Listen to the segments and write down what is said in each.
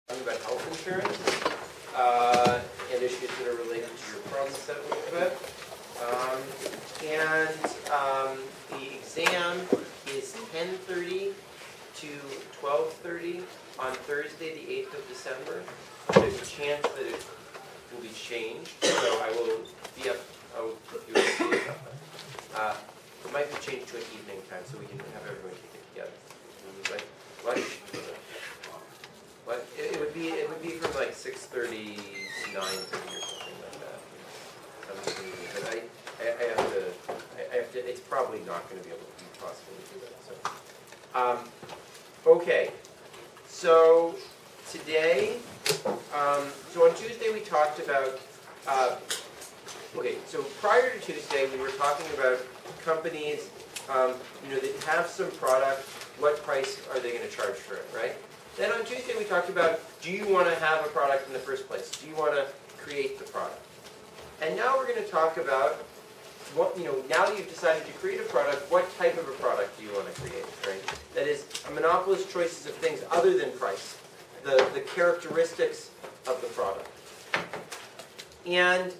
About health insurance and issues that are related to your problem set a little bit. The exam is 10:30 to 12:30 on Thursday, the 8th of December. There's a chance that it will be changed, so I will be up. I will keep you updated about that. It might be changed to an evening time, so we can have everyone take it together. Like lunch. But it would be from like 6:30 to 9:30 or something like that. But I have to. It's probably not going to be able to be possible to do that. So, okay. So today, so on Tuesday we talked about. Okay, so prior to Tuesday we were talking about companies, that have some product. What price are they going to charge for it, right? Then on Tuesday we talked about, do you want to have a product in the first place? Do you want to create the product? And now we're going to talk about, what, now that you've decided to create a product, what type of a product do you want to create, right? That is, a monopolist choices of things other than price, the characteristics of the product. And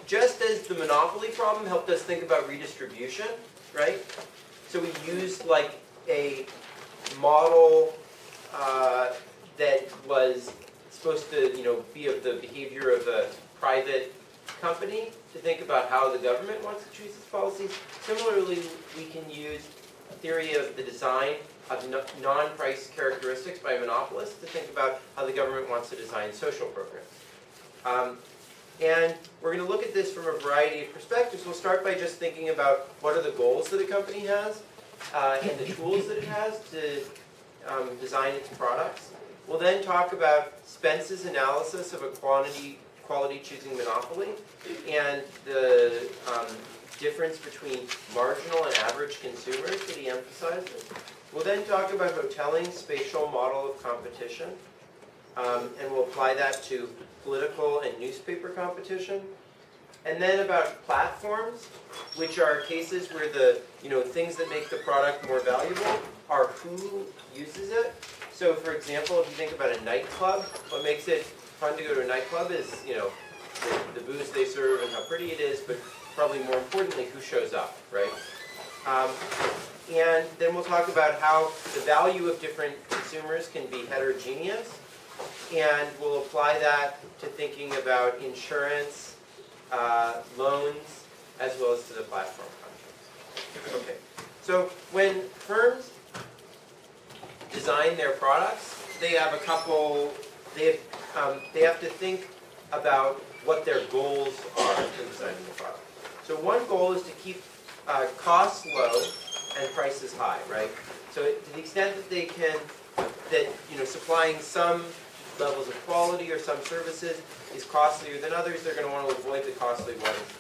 just as the monopoly problem helped us think about redistribution, right? So we used like a model that was supposed to, be of the behavior of a private company to think about how the government wants to choose its policies. Similarly, we can use a theory of the design of non-price characteristics by monopolists to think about how the government wants to design social programs. And we're going to look at this from a variety of perspectives. We'll start by just thinking about what are the goals that a company has, and the tools that it has to design its products. We'll then talk about Spence's analysis of a quality choosing monopoly and the difference between marginal and average consumers that he emphasizes. We'll then talk about Hotelling's spatial model of competition, and we'll apply that to political and newspaper competition. And then about platforms, which are cases where the things that make the product more valuable are who uses it. So for example, if you think about a nightclub, what makes it fun to go to a nightclub is the booze they serve and how pretty it is, but probably more importantly, who shows up, right? And then we'll talk about how the value of different consumers can be heterogeneous, and we'll apply that to thinking about insurance, loans, as well as to the platform contracts. Okay, so when firms design their products, they have a couple. They have to think about what their goals are in designing the product. So one goal is to keep costs low and prices high, right? So to the extent that they can, supplying some levels of quality or some services is costlier than others, they're going to want to avoid the costly ones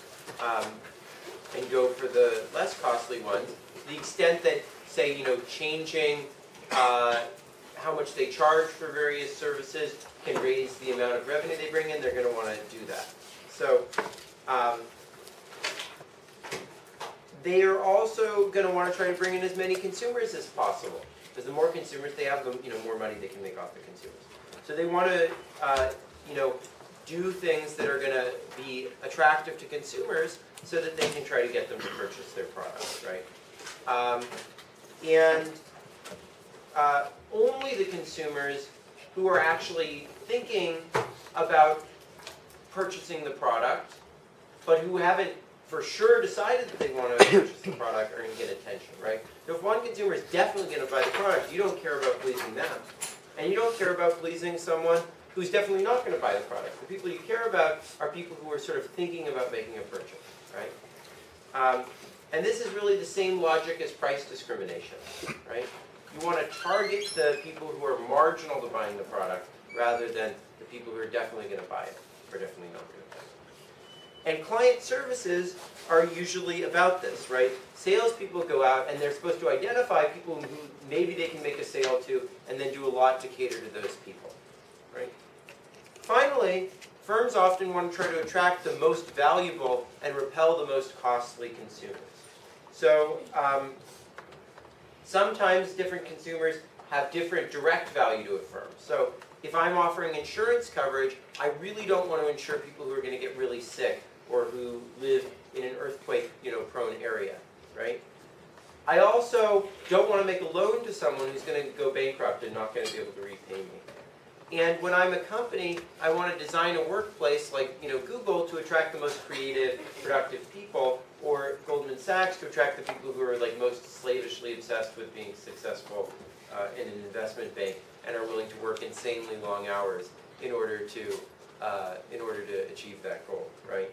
and go for the less costly ones. To the extent that, say, changing how much they charge for various services can raise the amount of revenue they bring in, they're going to want to do that. So they are also going to want to try to bring in as many consumers as possible, because the more consumers they have, the more money they can make off the consumers. So they want to, do things that are going to be attractive to consumers so that they can try to get them to purchase their products, right? Only the consumers who are actually thinking about purchasing the product, but who haven't for sure decided that they want to purchase the product are going to get attention, right? So if one consumer is definitely going to buy the product, you don't care about pleasing them. And you don't care about pleasing someone who's definitely not going to buy the product. The people you care about are people who are sort of thinking about making a purchase, right? And this is really the same logic as price discrimination, right? You want to target the people who are marginal to buying the product rather than the people who are definitely going to buy it or definitely not going to buy it. And client services are usually about this, right? Salespeople go out and they're supposed to identify people who maybe they can make a sale to and then do a lot to cater to those people, right? Finally, firms often want to try to attract the most valuable and repel the most costly consumers. So sometimes different consumers have different direct value to a firm. So if I'm offering insurance coverage, I really don't want to insure people who are going to get really sick or who live in an earthquake, prone area, right? I also don't want to make a loan to someone who's going to go bankrupt and not going to be able to repay me. And when I'm a company, I want to design a workplace like Google to attract the most creative, productive people, or Goldman Sachs to attract the people who are like most slavishly obsessed with being successful in an investment bank and are willing to work insanely long hours in order to achieve that goal, right?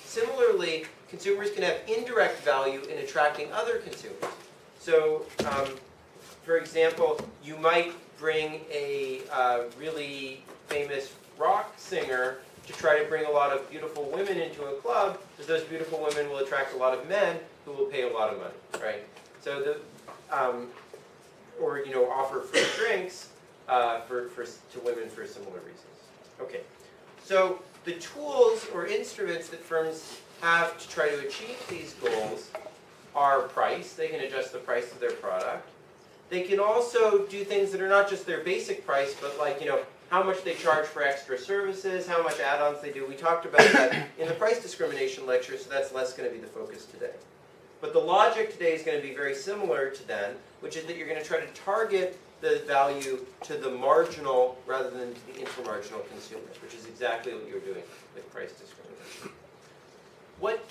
Similarly, consumers can have indirect value in attracting other consumers. So, for example, you might bring a really famous rock singer to try to bring a lot of beautiful women into a club, because those beautiful women will attract a lot of men who will pay a lot of money, right? So or offer free drinks to women for similar reasons. Okay, so the tools or instruments that firms have to try to achieve these goals are price. They can adjust the price of their product. They can also do things that are not just their basic price, but like, how much they charge for extra services, how much add-ons they do. We talked about that in the price discrimination lecture, so that's less going to be the focus today. But the logic today is going to be very similar to then, which is that you're going to try to target the value to the marginal rather than to the inframarginal consumers, which is exactly what you're doing with price discrimination. What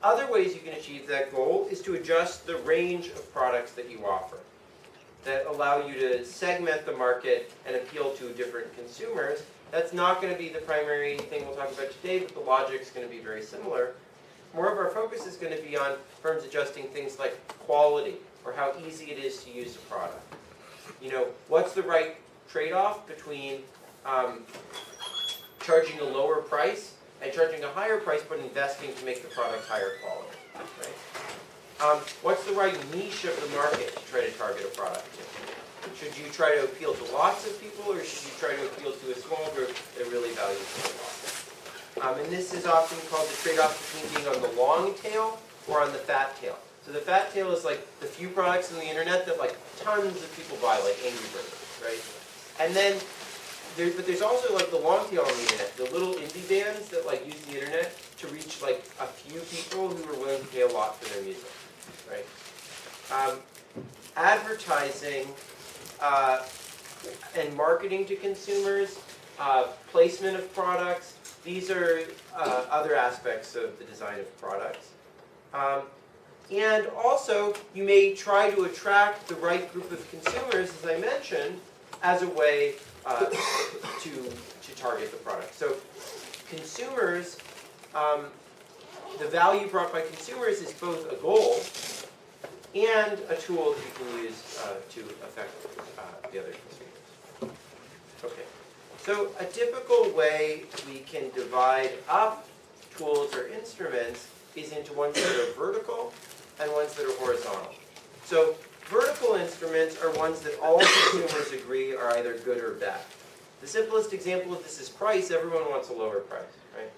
other ways you can achieve that goal is to adjust the range of products that you offer that allow you to segment the market and appeal to different consumers. That's not going to be the primary thing we'll talk about today, but the logic is going to be very similar. More of our focus is going to be on firms adjusting things like quality or how easy it is to use a product. What's the right trade-off between charging a lower price and charging a higher price but investing to make the product higher quality, right? What's the right niche of the market to try to target a product to? Should you try to appeal to lots of people, or should you try to appeal to a small group that really values it a lot? And this is often called the trade-off between being on the long tail or on the fat tail. So the fat tail is like the few products on the internet that like tons of people buy, like Angry Birds, right? And then, there's also like the long tail on the internet, the little indie bands that like use the internet to reach like a few people who are willing to pay a lot for their music, right? Advertising and marketing to consumers, placement of products, these are other aspects of the design of products. And also, you may try to attract the right group of consumers, as I mentioned, as a way to target the product. So consumers, the value brought by consumers is both a goal and a tool that you can use to affect the other consumers. Okay, so a typical way we can divide up tools or instruments is into ones that are vertical and ones that are horizontal. So vertical instruments are ones that all consumers agree are either good or bad. The simplest example of this is price. Everyone wants a lower price, right?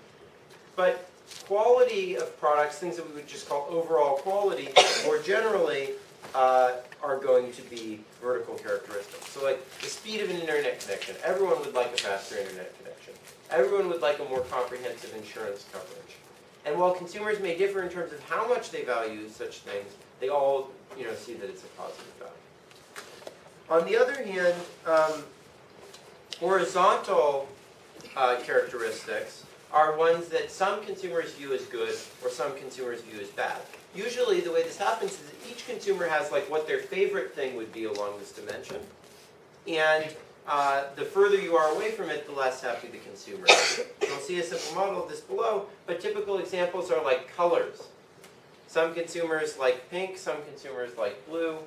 But quality of products, things that we would just call overall quality, more generally are going to be vertical characteristics. So like the speed of an internet connection. Everyone would like a faster internet connection. Everyone would like a more comprehensive insurance coverage. And while consumers may differ in terms of how much they value such things, they all see that it's a positive value. On the other hand, horizontal characteristics are ones that some consumers view as good or some consumers view as bad. Usually the way this happens is that each consumer has like what their favorite thing would be along this dimension. And the further you are away from it, the less happy the consumer is. You'll see a simple model of this below, but typical examples are like colors. Some consumers like pink, some consumers like blue,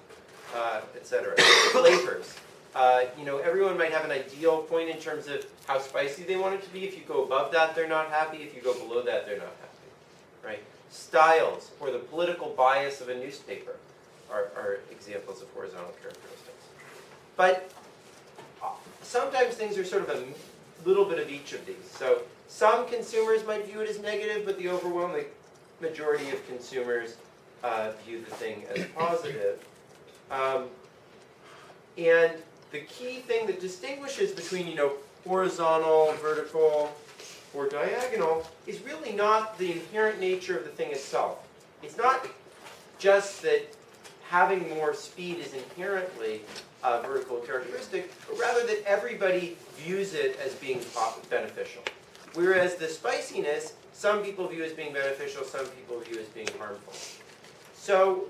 etc. Flavors. Everyone might have an ideal point in terms of how spicy they want it to be. If you go above that, they're not happy. If you go below that, they're not happy. Right? Styles, or the political bias of a newspaper, are examples of horizontal characteristics. But sometimes things are sort of a little bit of each of these. So some consumers might view it as negative, but the overwhelming majority of consumers view the thing as positive. And the key thing that distinguishes between, horizontal, vertical, or diagonal is really not the inherent nature of the thing itself. It's not just that having more speed is inherently a vertical characteristic, but rather that everybody views it as being beneficial. Whereas the spiciness, some people view as being beneficial, some people view as being harmful. So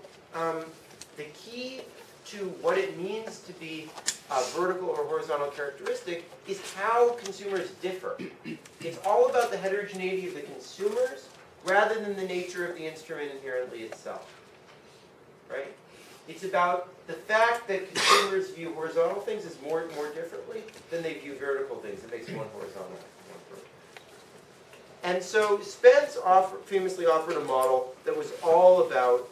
the key to what it means to be a vertical or horizontal characteristic is how consumers differ. It's all about the heterogeneity of the consumers rather than the nature of the instrument inherently itself. Right? It's about the fact that consumers view horizontal things as more differently than they view vertical things. It makes one horizontal, one vertical. And so Spence famously offered a model that was all about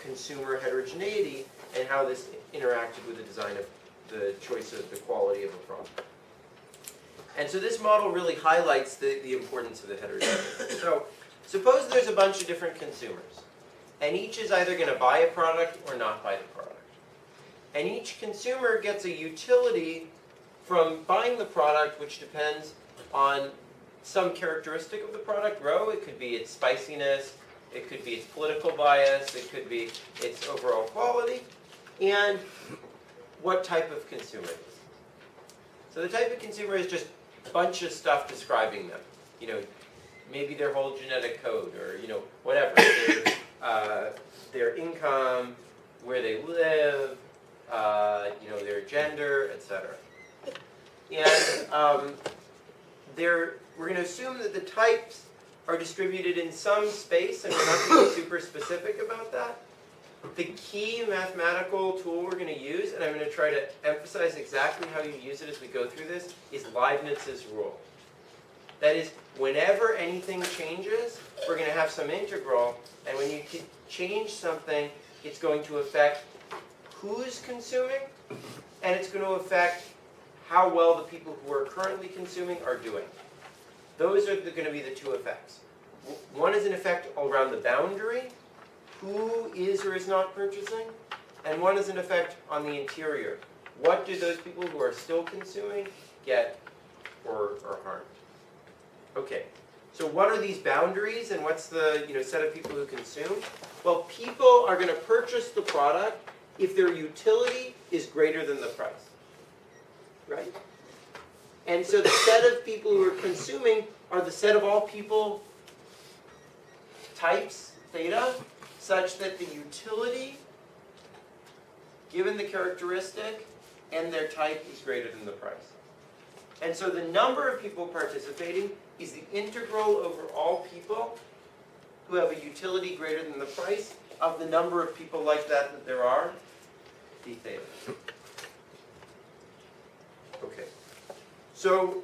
consumer heterogeneity and how this interacted with the design of the choice of the quality of a product. And so this model really highlights the importance of the heterogeneity. So suppose there's a bunch of different consumers, and each is either going to buy a product or not buy the product. And each consumer gets a utility from buying the product, which depends on some characteristic of the product. It could be its spiciness, it could be its political bias, it could be its overall quality, and what type of consumer it is. So the type of consumer is just a bunch of stuff describing them. Maybe their whole genetic code, or whatever. Their income, where they live, their gender, etc. And we're going to assume that the types are distributed in some space, and we're not going to be super specific about that. The key mathematical tool we're going to use, and I'm going to try to emphasize exactly how you use it as we go through this, is Leibniz's rule. That is, whenever anything changes, we're going to have some integral, and when you change something, it's going to affect who's consuming, and it's going to affect how well the people who are currently consuming are doing. Those are going to be the two effects. One is an effect around the boundary, who is or is not purchasing, and one is an effect on the interior. What do those people who are still consuming get or are harmed? Okay, so what are these boundaries, and what's the set of people who consume? Well, people are going to purchase the product if their utility is greater than the price, right? And so the set of people who are consuming are the set of all people types, theta, such that the utility, given the characteristic, and their type is greater than the price. And so the number of people participating is the integral over all people who have a utility greater than the price of the number of people like that there are, d theta. Okay. So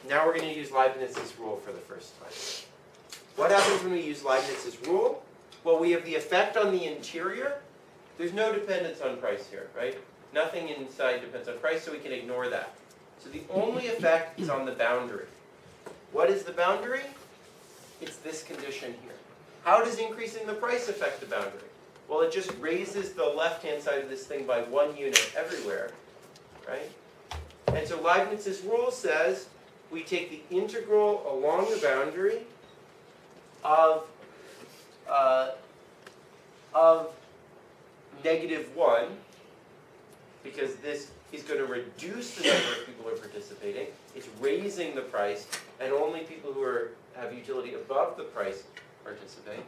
now we're going to use Leibniz's rule for the first time. What happens when we use Leibniz's rule? Well, we have the effect on the interior. There's no dependence on price here, right? Nothing inside depends on price, so we can ignore that. So the only effect is on the boundary. What is the boundary? It's this condition here. How does increasing the price affect the boundary? Well, it just raises the left-hand side of this thing by 1 unit everywhere, right? And so Leibniz's rule says we take the integral along the boundary of -1, because this is going to reduce the number of people who are participating. It's raising the price, and only people who have utility above the price participate.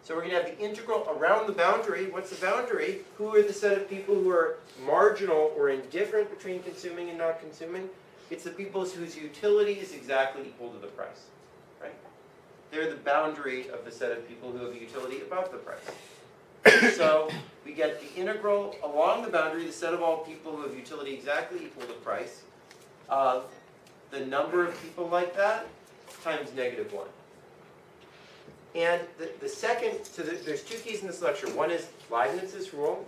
So we're going to have the integral around the boundary. What's the boundary? Who are the set of people who are marginal or indifferent between consuming and not consuming? It's the people whose utility is exactly equal to the price, right? They're the boundary of the set of people who have utility above the price. So we get the integral along the boundary, the set of all people who have utility exactly equal to the price, of the number of people like that times -1. And the second, so there's two keys in this lecture. One is Leibniz's rule,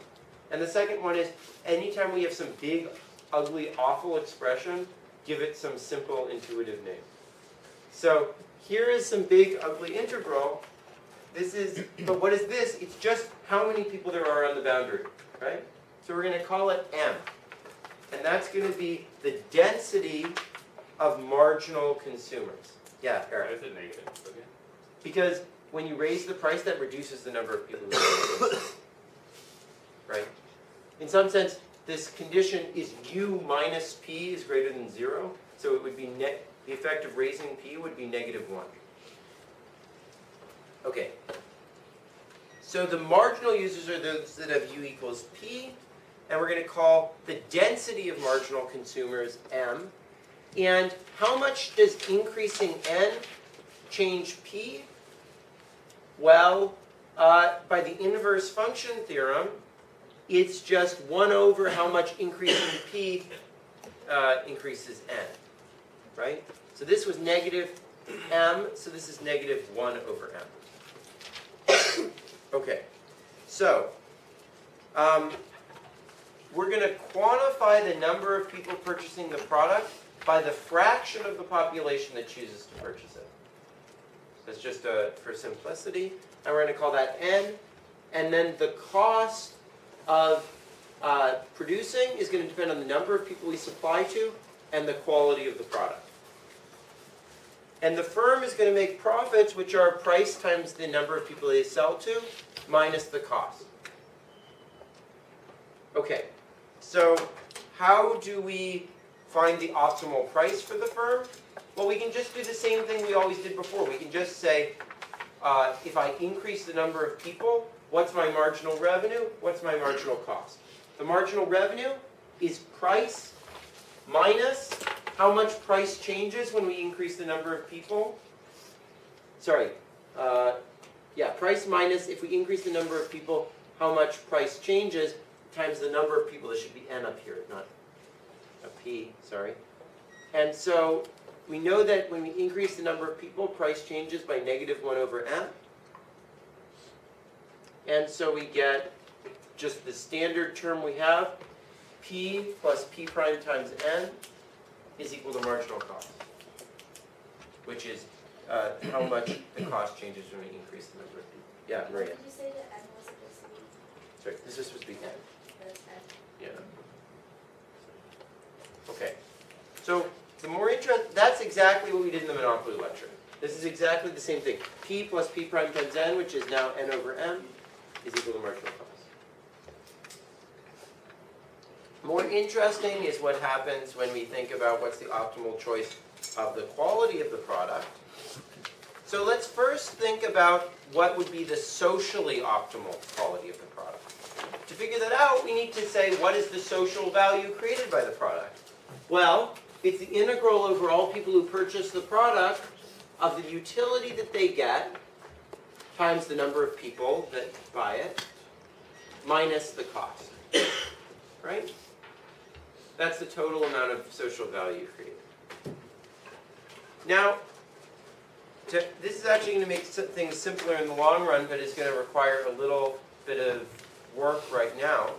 and the second one is anytime we have some big, ugly, awful expression, give it some simple, intuitive name. So here is some big, ugly integral. But what is this? It's just how many people there are on the boundary, right? So we're going to call it M. And that's going to be the density of marginal consumers. Yeah, Eric? Why is it negative? Okay. Because when you raise the price, that reduces the number of people who buy it. Right? In some sense, this condition is U minus P is greater than 0. So it would be the effect of raising P would be negative 1. Okay. So the marginal users are those that have U equals P. And we're going to call the density of marginal consumers M. And how much does increasing N change P? Well, by the inverse function theorem, it's just 1 over how much increasing P increases N. Right? So this was negative M, so this is negative 1 over M. Okay. So, we're going to quantify the number of people purchasing the product by the fraction of the population that chooses to purchase it. That's just for simplicity. And we're going to call that N. And then the cost of producing is going to depend on the number of people we supply to and the quality of the product. And the firm is going to make profits, which are price times the number of people they sell to, minus the cost. Okay. So how do we find the optimal price for the firm? Well, we can just do the same thing we always did before. We can just say, if I increase the number of people, what's my marginal revenue? What's my marginal cost? The marginal revenue is price minus how much price changes when we increase the number of people. Sorry. Price minus, if we increase the number of people, how much price changes, times the number of people. There should be N up here, not a P, sorry. And so we know that when we increase the number of people, price changes by negative 1 over M. And so we get just the standard term we have, P plus P prime times N is equal to marginal cost, which is how much the cost changes when we increase the number of people. Yeah, Maria. Did you say that N was supposed to be? Sorry, this is supposed to be N. That's N. Yeah. Okay. So the more that's exactly what we did in the Monopoly lecture. This is exactly the same thing. P plus P prime times N, which is now N over M, is equal to marginal cost. More interesting is what happens when we think about what's the optimal choice of the quality of the product. So let's first think about what would be the socially optimal quality of the product. To figure that out, we need to say, what is the social value created by the product? Well, it's the integral over all people who purchase the product of the utility that they get times the number of people that buy it minus the cost. Right? That's the total amount of social value created. Now, this is actually going to make things simpler in the long run, but it's going to require a little bit of work right now.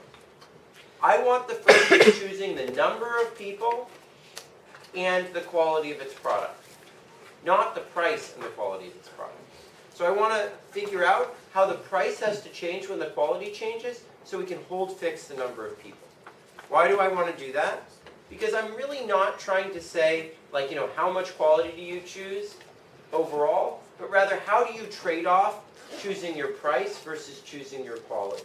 I want the firm to be choosing the number of people and the quality of its product, not the price and the quality of its product. So I want to figure out how the price has to change when the quality changes so we can hold fixed the number of people. Why do I want to do that? Because I'm really not trying to say, like, how much quality do you choose overall, but rather how do you trade off choosing your price versus choosing your quality,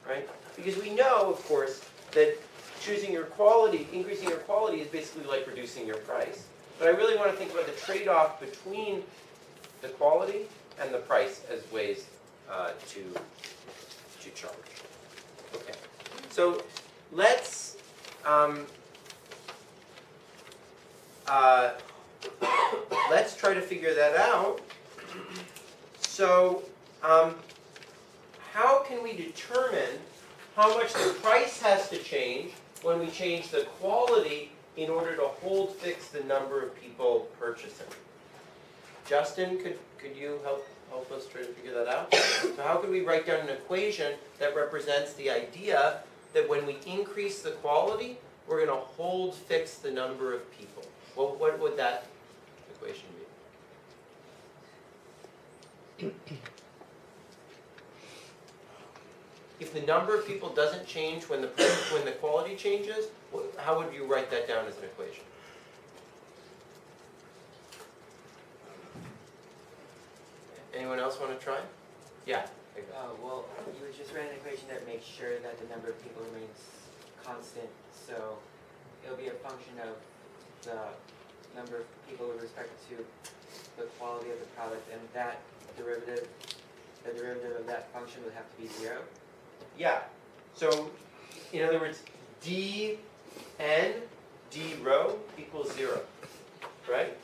right? Because we know, of course, that choosing your quality, increasing your quality is basically like reducing your price. But I really want to think about the trade-off between the quality and the price as ways to charge. Okay, so let's let's try to figure that out. So how can we determine how much the price has to change when we change the quality in order to hold fixed the number of people purchasing? Justin, could you help us try to figure that out? So how could we write down an equation that represents the idea that when we increase the quality, we're going to hold fixed the number of people? Well, what would that equation be? if the number of people doesn't change when the quality changes, how would you write that down as an equation? Anyone else want to try? Yeah. Well, you would just write an equation that makes sure that the number of people remains constant. So it'll be a function of the number of people with respect to the quality of the product, and that derivative, the derivative of that function would have to be 0. Yeah. So, in other words, dn d rho equals 0, right?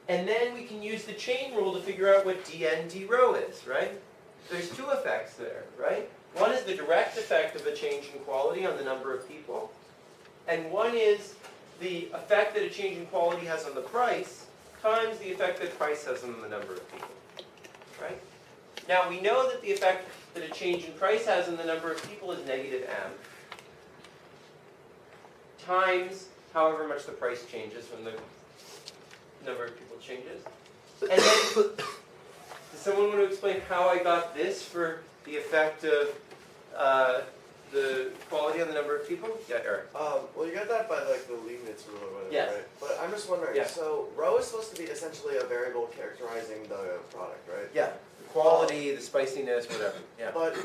And then we can use the chain rule to figure out what dn d rho is, right? There's two effects there, right? One is the direct effect of a change in quality on the number of people, and one is the effect that a change in quality has on the price times the effect that price has on the number of people, right? Now we know that the effect that a change in price has on the number of people is negative m times however much the price changes when the number of people changes. And then, does someone want to explain how I got this for the effect of the quality on the number of people? Yeah, Eric. Well, you got that by like the Leibniz rule or whatever, Yes. right? But I'm just wondering, Yeah. so rho is supposed to be essentially a variable characterizing the product, right? Yeah, the quality, the spiciness, whatever. Yeah. But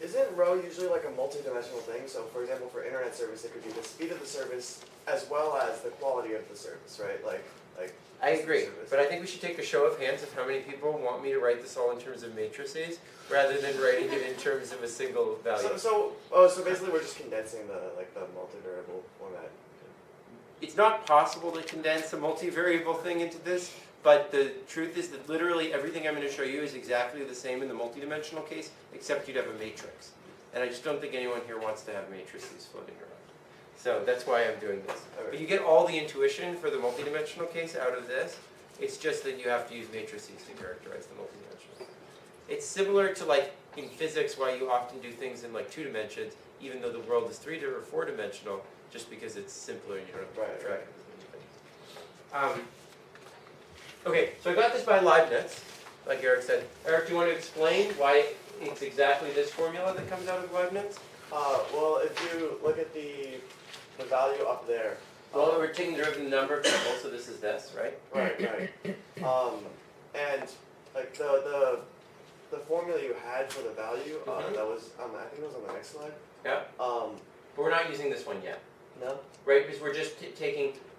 isn't rho usually like a multi-dimensional thing? So for example, for internet service, it could be the speed of the service as well as the quality of the service, right? Like I agree, service. but I think we should take a show of hands of how many people want me to write this all in terms of matrices rather than writing it in terms of a single value. So basically we're just condensing the multivariable format. It's not possible to condense a multivariable thing into this, but the truth is that literally everything I'm going to show you is exactly the same in the multidimensional case, except you'd have a matrix. And I just don't think anyone here wants to have matrices floating around. So that's why I'm doing this. Okay. But you get all the intuition for the multidimensional case out of this. It's just that you have to use matrices to characterize the multidimensional. It's similar to like in physics why you often do things in like 2 dimensions, even though the world is 3 or 4 dimensional, just because it's simpler and you don't have to Right, track it. Okay, so I got this by Leibniz, like Eric said. Eric, do you want to explain why it's exactly this formula that comes out of Leibniz? Well, if you look at the value up there. Well, we're taking the derivative of the number of people, so this is this, right? Right. And like the formula you had for the value, that was I think it was on the next slide. Yeah. But we're not using this one yet, No. right? Because we're just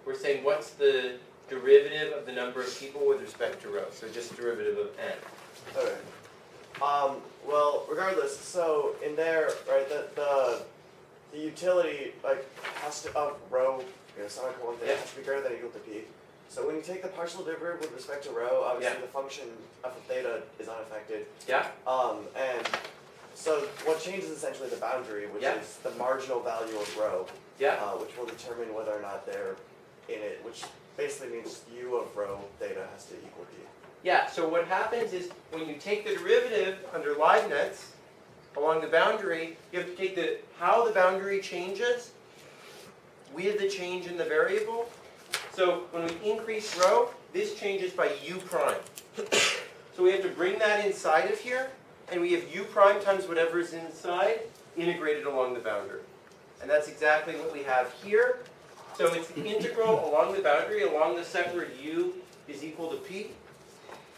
we're saying what's the derivative of the number of people with respect to rho. So just derivative of n. Okay. Well, regardless, so in there, right, the utility has to of rho, sine of one thing has to be greater than or equal to p. So when you take the partial derivative with respect to rho, obviously the function of theta is unaffected. Yeah. And so what changes is essentially the boundary, which is the marginal value of rho. Yeah. Which will determine whether or not they're in it, which basically means u of rho theta has to equal p. Yeah, so what happens is when you take the derivative under Leibniz along the boundary, you have to take how the boundary changes with the change in the variable. So when we increase rho, this changes by u prime. So we have to bring that inside of here, and we have u prime times whatever is inside integrated along the boundary. And that's exactly what we have here. So it's the integral along the boundary, along the set where u is equal to p,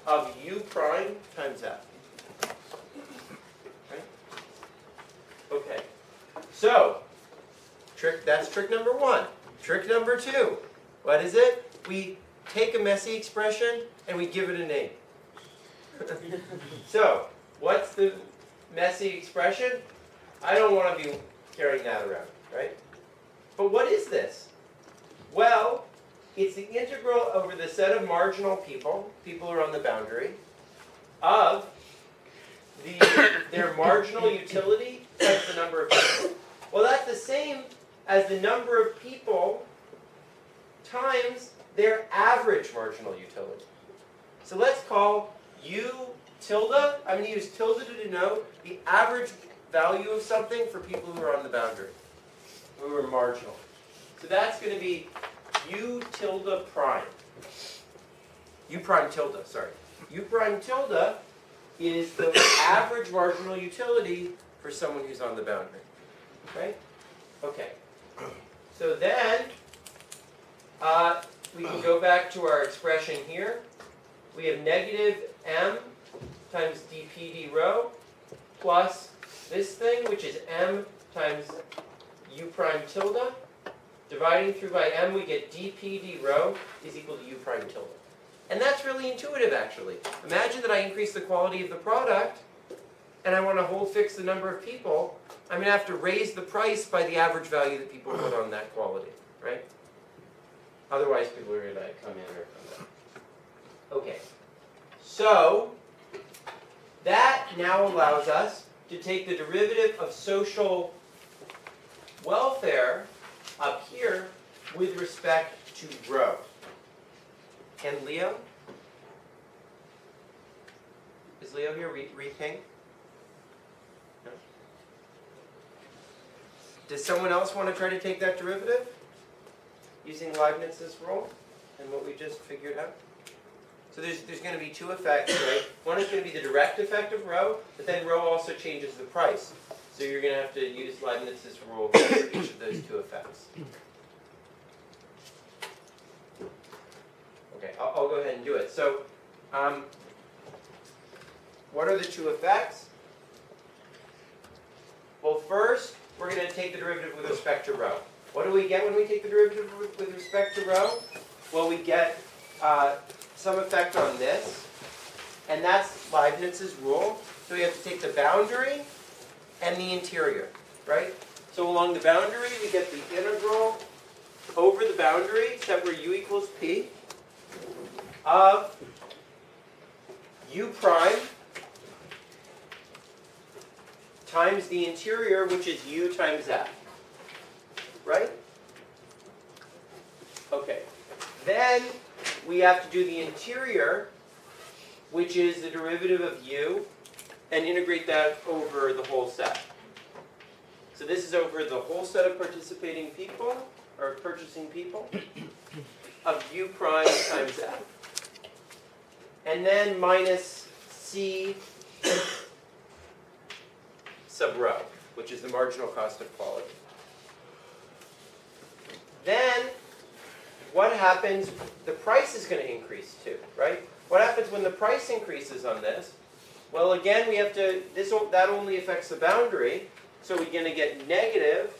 of u prime times f. Right? Okay. So, that's trick number 1. Trick number 2. What is it? We take a messy expression and we give it a name. So, what's the messy expression? I don't want to be carrying that around, right? But what is this? Well, it's the integral over the set of marginal people who are on the boundary, of their marginal utility times the number of people. Well, that's the same as the number of people times their average marginal utility. So let's call u tilde, I'm going to use tilde to denote the average value of something for people who are on the boundary, who are marginal. So that's going to be u tilde prime. U prime tilde, sorry. U prime tilde is the average marginal utility for someone who's on the boundary, right? Okay. So then we can go back to our expression here. We have negative m times dp d rho plus this thing, which is m times u prime tilde. Dividing through by m, we get dp d rho is equal to u prime tilde. And that's really intuitive, actually. Imagine that I increase the quality of the product, and I want to hold fix the number of people. I'm going to have to raise the price by the average value that people put on that quality, right? Otherwise, people are going to come in or come out. Okay. So, that now allows us to take the derivative of social welfare up here with respect to rho. And Leo? Is Leo here? Re-ping? No? Does someone else want to try to take that derivative? Using Leibniz's rule and what we just figured out? So there's going to be two effects, right? One is going to be the direct effect of rho, but then rho also changes the price. So you're going to have to use Leibniz's rule for each of those two effects. Okay, I'll go ahead and do it. So, what are the two effects? Well, first, we're going to take the derivative with respect to rho. What do we get when we take the derivative with respect to rho? Well, we get some effect on this, and that's Leibniz's rule. So we have to take the boundary and the interior, right? So along the boundary, we get the integral over the boundary, set where u equals p, of u prime times the interior, which is u times f. Right? Okay. Then we have to do the interior, which is the derivative of u, and integrate that over the whole set. So this is over the whole set of participating people, or purchasing people, of u prime times f. And then minus c sub rho, which is the marginal cost of quality. Then, what happens? The price is going to increase too, right? What happens when the price increases on this? Well, again, we have to, that only affects the boundary, so we're going to get negative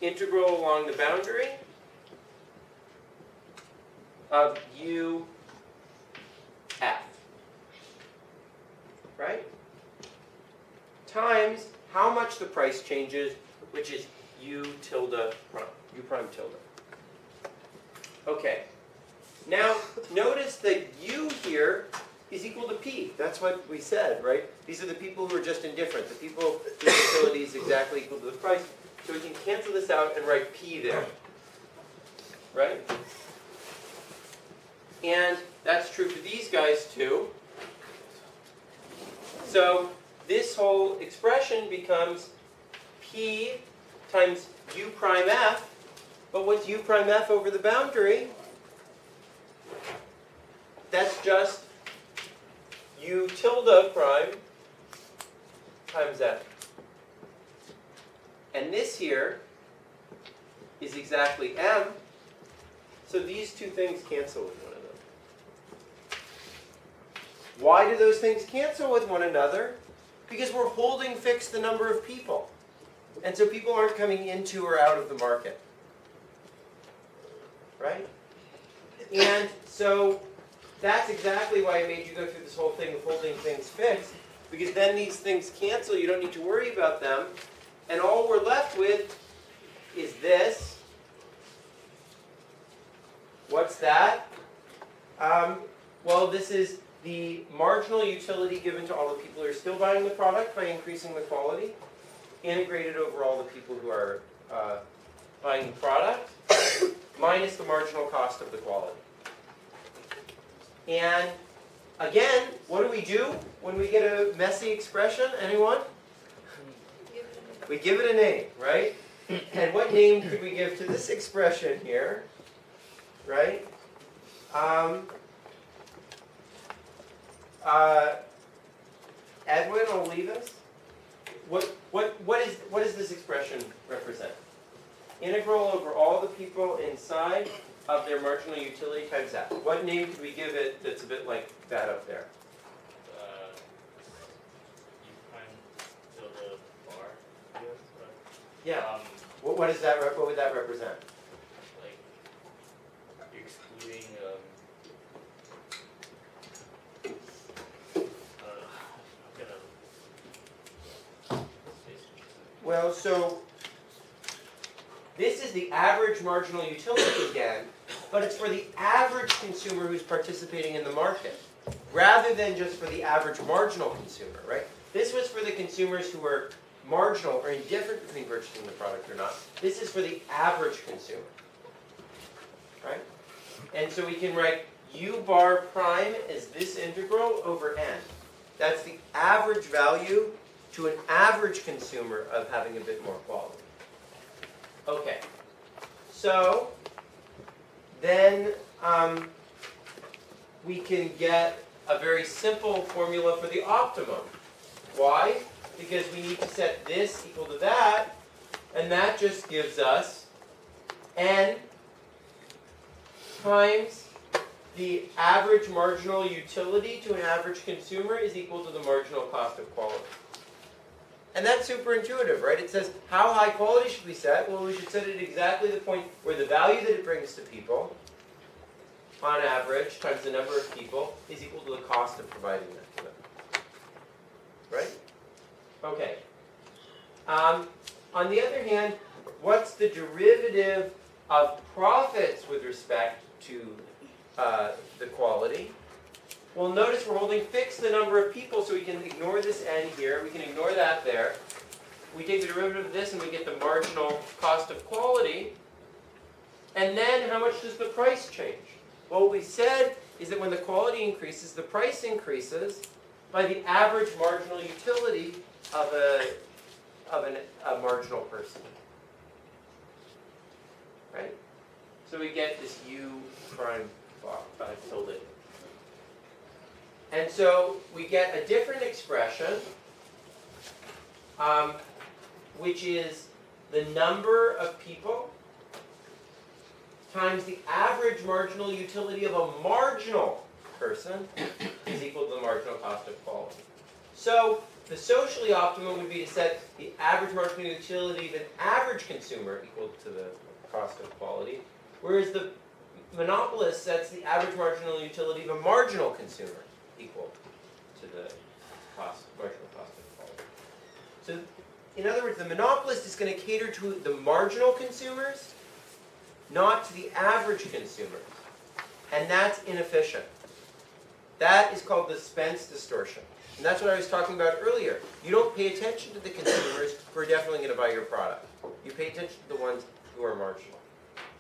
integral along the boundary of u f, right? Times how much the price changes, which is u tilde prime, u prime tilde. Okay. Now, notice that u here is equal to p. That's what we said, right? These are the people who are just indifferent. The people whose utility is exactly equal to the price. So we can cancel this out and write p there. Right? And that's true for these guys too. So this whole expression becomes p times u prime f. But what's u prime f over the boundary? That's just u tilde prime times f. And this here is exactly m. So these two things cancel with one another. Why do those things cancel with one another? Because we're holding fixed the number of people. And so people aren't coming into or out of the market. Right? And so that's exactly why I made you go through this whole thing of holding things fixed. Because then these things cancel, you don't need to worry about them. And all we're left with is this. What's that? Well, this is the marginal utility given to all the people who are still buying the product by increasing the quality, integrated over all the people who are buying the product, minus the marginal cost of the quality. And again, what do we do when we get a messy expression? Anyone? We give it a name, right? And what name could we give to this expression here? Right? Edwin will leave us. what does this expression represent? Integral over all the people inside of their marginal utility times that. What name could we give it that's a bit like that up there? You find tilde bar, I guess, but, Yeah. What is that? What would that represent? like excluding I'm gonna Well, so this is the average marginal utility again, but it's for the average consumer who's participating in the market, rather than just for the average marginal consumer, right? This was for the consumers who were marginal or indifferent between purchasing the product or not. This is for the average consumer, right? And so we can write u bar prime as this integral over n. That's the average value to an average consumer of having a bit more quality. Okay, so then we can get a very simple formula for the optimum. Why? Because we need to set this equal to that, and that just gives us n times the average marginal utility to an average consumer is equal to the marginal cost of quality. And that's super intuitive, right? It says, how high quality should we set? Well, we should set it at exactly the point where the value that it brings to people, on average, times the number of people, is equal to the cost of providing that to them. Right? Okay. On the other hand, what's the derivative of profits with respect to the quality? Well, notice we're holding fixed the number of people, so we can ignore this n here. We can ignore that there. We take the derivative of this, and we get the marginal cost of quality. And then, how much does the price change? Well, what we said is that when the quality increases, the price increases by the average marginal utility of a marginal person. Right? So we get this u prime tilde. And so we get a different expression, which is the number of people times the average marginal utility of a marginal person is equal to the marginal cost of quality. So the socially optimum would be to set the average marginal utility of an average consumer equal to the cost of quality, whereas the monopolist sets the average marginal utility of a marginal consumer equal to the marginal cost of quality. So, in other words, the monopolist is going to cater to the marginal consumers, not to the average consumers. And that's inefficient. That is called the Spence distortion. And that's what I was talking about earlier. You don't pay attention to the consumers who are definitely going to buy your product. You pay attention to the ones who are marginal.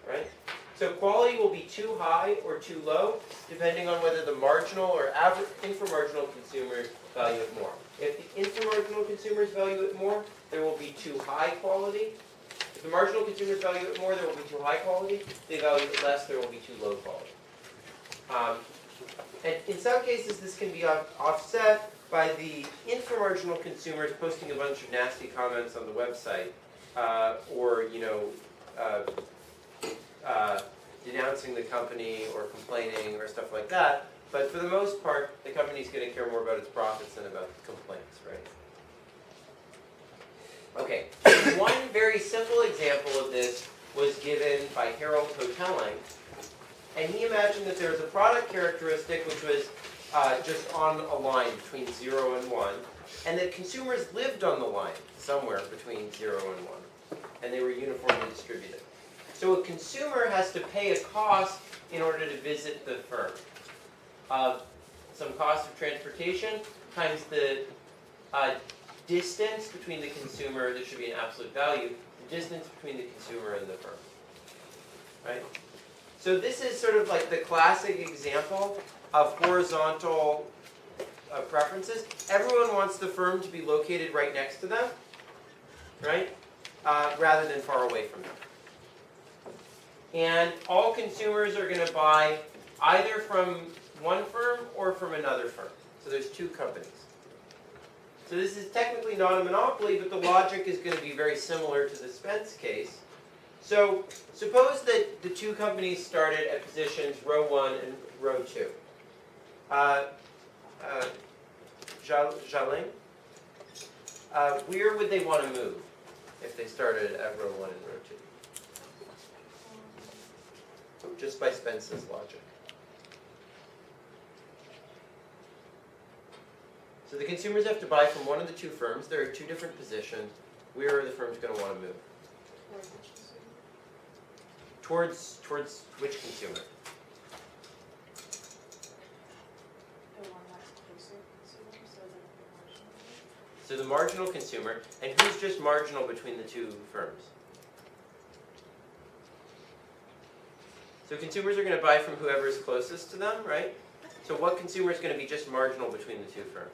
Right? So quality will be too high or too low, depending on whether the marginal or average inframarginal consumers value it more. If the inframarginal consumers value it more, there will be too high quality. If the marginal consumers value it more, there will be too high quality. If they value it less, there will be too low quality. And in some cases, this can be offset by the inframarginal consumers posting a bunch of nasty comments on the website, or denouncing the company or complaining or stuff like that. But for the most part, the company's going to care more about its profits than about the complaints, right? Okay, one very simple example of this was given by Harold Hotelling. And he imagined that there was a product characteristic which was just on a line between 0 and 1, and that consumers lived on the line somewhere between 0 and 1, and they were uniformly distributed. So a consumer has to pay a cost in order to visit the firm. Some cost of transportation times the distance between the consumer, there should be an absolute value, the distance between the consumer and the firm. Right? So this is sort of like the classic example of horizontal preferences. Everyone wants the firm to be located right next to them, right? Rather than far away from them. And all consumers are going to buy either from one firm or from another firm. So there's two companies. So this is technically not a monopoly, but the logic is going to be very similar to the Spence case. So suppose that the two companies started at positions row 1 and row 2. Jalin, where would they want to move if they started at row 1 and row 2? Just by Spence's logic. So the consumers have to buy from one of the two firms. There are two different positions. Where are the firms going to want to move? Towards which consumer? So the marginal consumer, and who's just marginal between the two firms? So consumers are going to buy from whoever is closest to them, right? So what consumer is going to be just marginal between the two firms?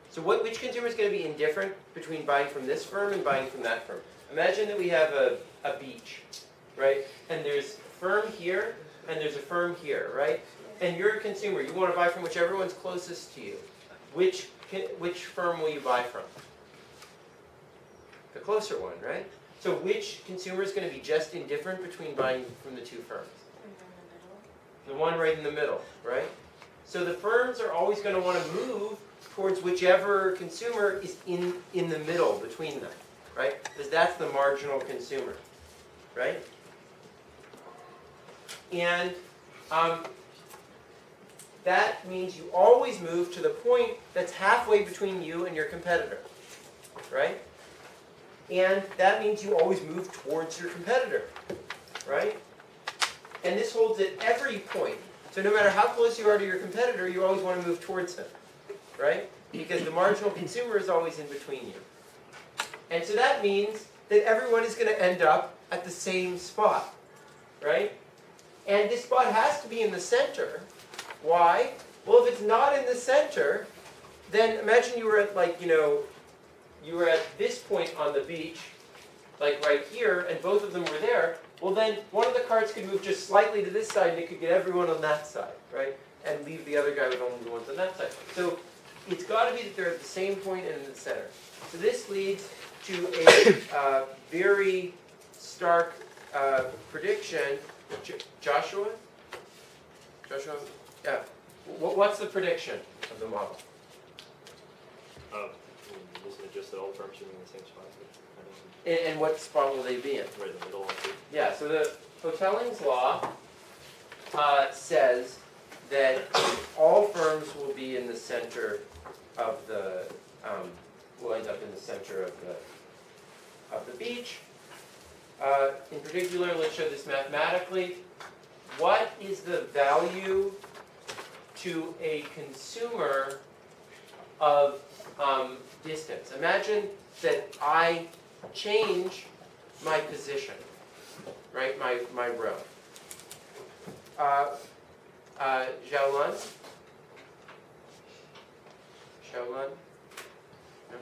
So which consumer is going to be indifferent between buying from this firm and buying from that firm? Imagine that we have a beach, right? And there's a firm here, and there's a firm here, right? And you're a consumer. You want to buy from whichever one's closest to you. Which firm will you buy from? The closer one, right? So which consumer is going to be just indifferent between buying from the two firms? The one right in the middle, right? So the firms are always going to want to move towards whichever consumer is in the middle between them, right? Because that's the marginal consumer, right? And that means you always move to the point that's halfway between you and your competitor, right? And that means you always move towards your competitor, right? And this holds at every point. So no matter how close you are to your competitor, you always want to move towards him, right? Because the marginal consumer is always in between you. And so that means that everyone is going to end up at the same spot, right? And this spot has to be in the center. Why? Well, if it's not in the center, then imagine you were at, like, you were at this point on the beach, like right here, and both of them were there. Well, then one of the carts could move just slightly to this side, and it could get everyone on that side, right? And leave the other guy with only the ones on that side. So it's got to be that they're at the same point and in the center. So this leads to a very stark prediction. Joshua? Yeah. What's the prediction of the model? Isn't it just that all firms are in the same spot? And what spot will they be in? Right in the middle, I think. Yeah, so the Hotelling's law says that all firms will be in the center of the, will end up in the center of the beach. In particular, let's show this mathematically. What is the value to a consumer of distance? Imagine that I change my position, right? My row. Xiaolan? Xiaolan? No?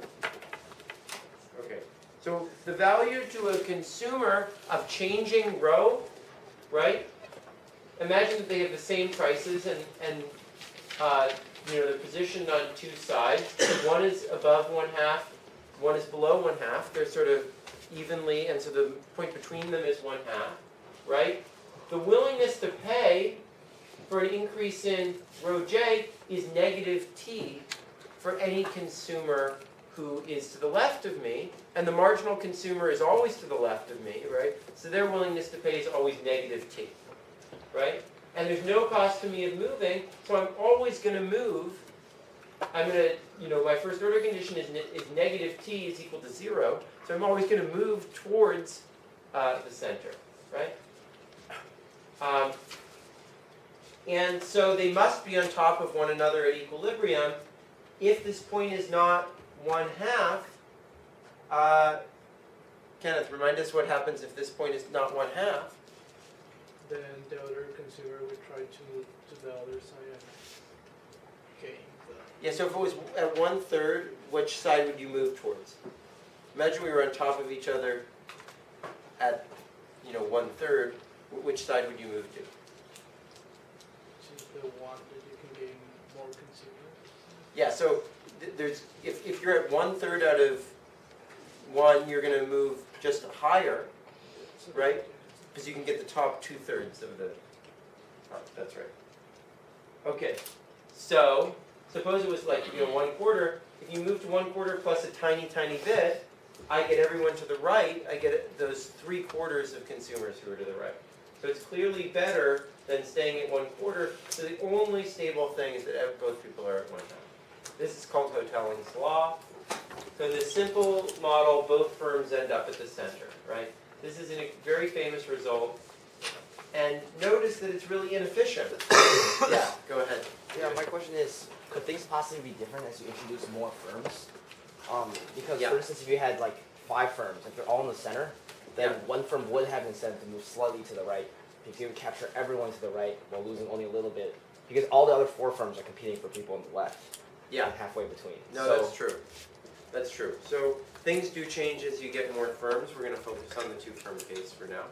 Okay. So the value to a consumer of changing row, right? Imagine that they have the same prices and they're positioned on two sides. One is above 1/2, one is below 1/2. They're sort of evenly, and so the point between them is 1/2, right? The willingness to pay for an increase in row J is negative T for any consumer who is to the left of me, and the marginal consumer is always to the left of me, right? So their willingness to pay is always negative T, right? And there's no cost to me of moving, so I'm always going to move. I'm going to, my first order condition is negative T is equal to 0, so I'm always going to move towards the center, right? And so they must be on top of one another at equilibrium. If this point is not 1/2, Kenneth, remind us what happens if this point is not 1/2. Then the other consumer would try to move to the other side and gain the... Yeah, so if it was at 1/3, which side would you move towards? Imagine we were on top of each other at, 1/3. Which side would you move to? To the the one that you can gain more consumers? Yeah, so there's if you're at 1/3 out of 1, you're going to move just higher, right? Because you can get the top 2/3 of the. Oh, that's right. Okay, so suppose it was like 1/4. If you move to 1/4 plus a tiny, tiny bit, I get everyone to the right. I get those 3/4 of consumers who are to the right. So it's clearly better than staying at 1/4. So the only stable thing is that both people are at 1/2. This is called Hotelling's law. So in this simple model, both firms end up at the center, right? This is a very famous result. And notice that it's really inefficient. Yeah, go ahead. Yeah, my question is, could things possibly be different as you introduce more firms? Because Yeah. for instance, if you had like 5 firms, if they're all in the center, then Yeah. one firm would have an incentive to move slightly to the right, because you would capture everyone to the right while losing only a little bit, because all the other 4 firms are competing for people on the left. Yeah. And halfway between. No, So, that's true. That's true. So things do change as you get more firms. We're going to focus on the 2-firm case for now.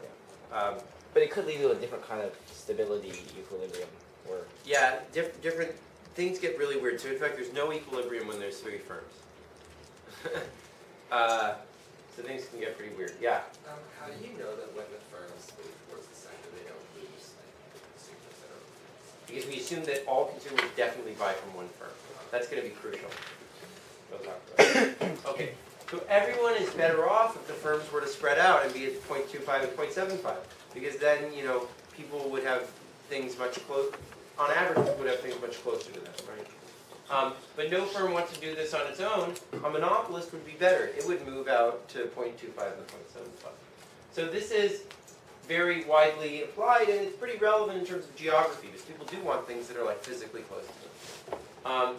but it could lead to a different kind of stability equilibrium, or Yeah, different things get really weird. So in fact, there's no equilibrium when there's 3 firms. So things can get pretty weird. Yeah. How do you know that when the firms move towards the center, they don't lose consumers that are? Because we assume that all consumers definitely buy from one firm. That's going to be crucial. We'll talk about it. Okay. So everyone is better off if the firms were to spread out and be at 0.25 and 0.75, because then people would have things much closer. On average, would have things much closer to them, right? But no firm wants to do this on its own. A monopolist would be better. It would move out to 0.25 and 0.75. So this is very widely applied, and it's pretty relevant in terms of geography, because people do want things that are like physically close to them.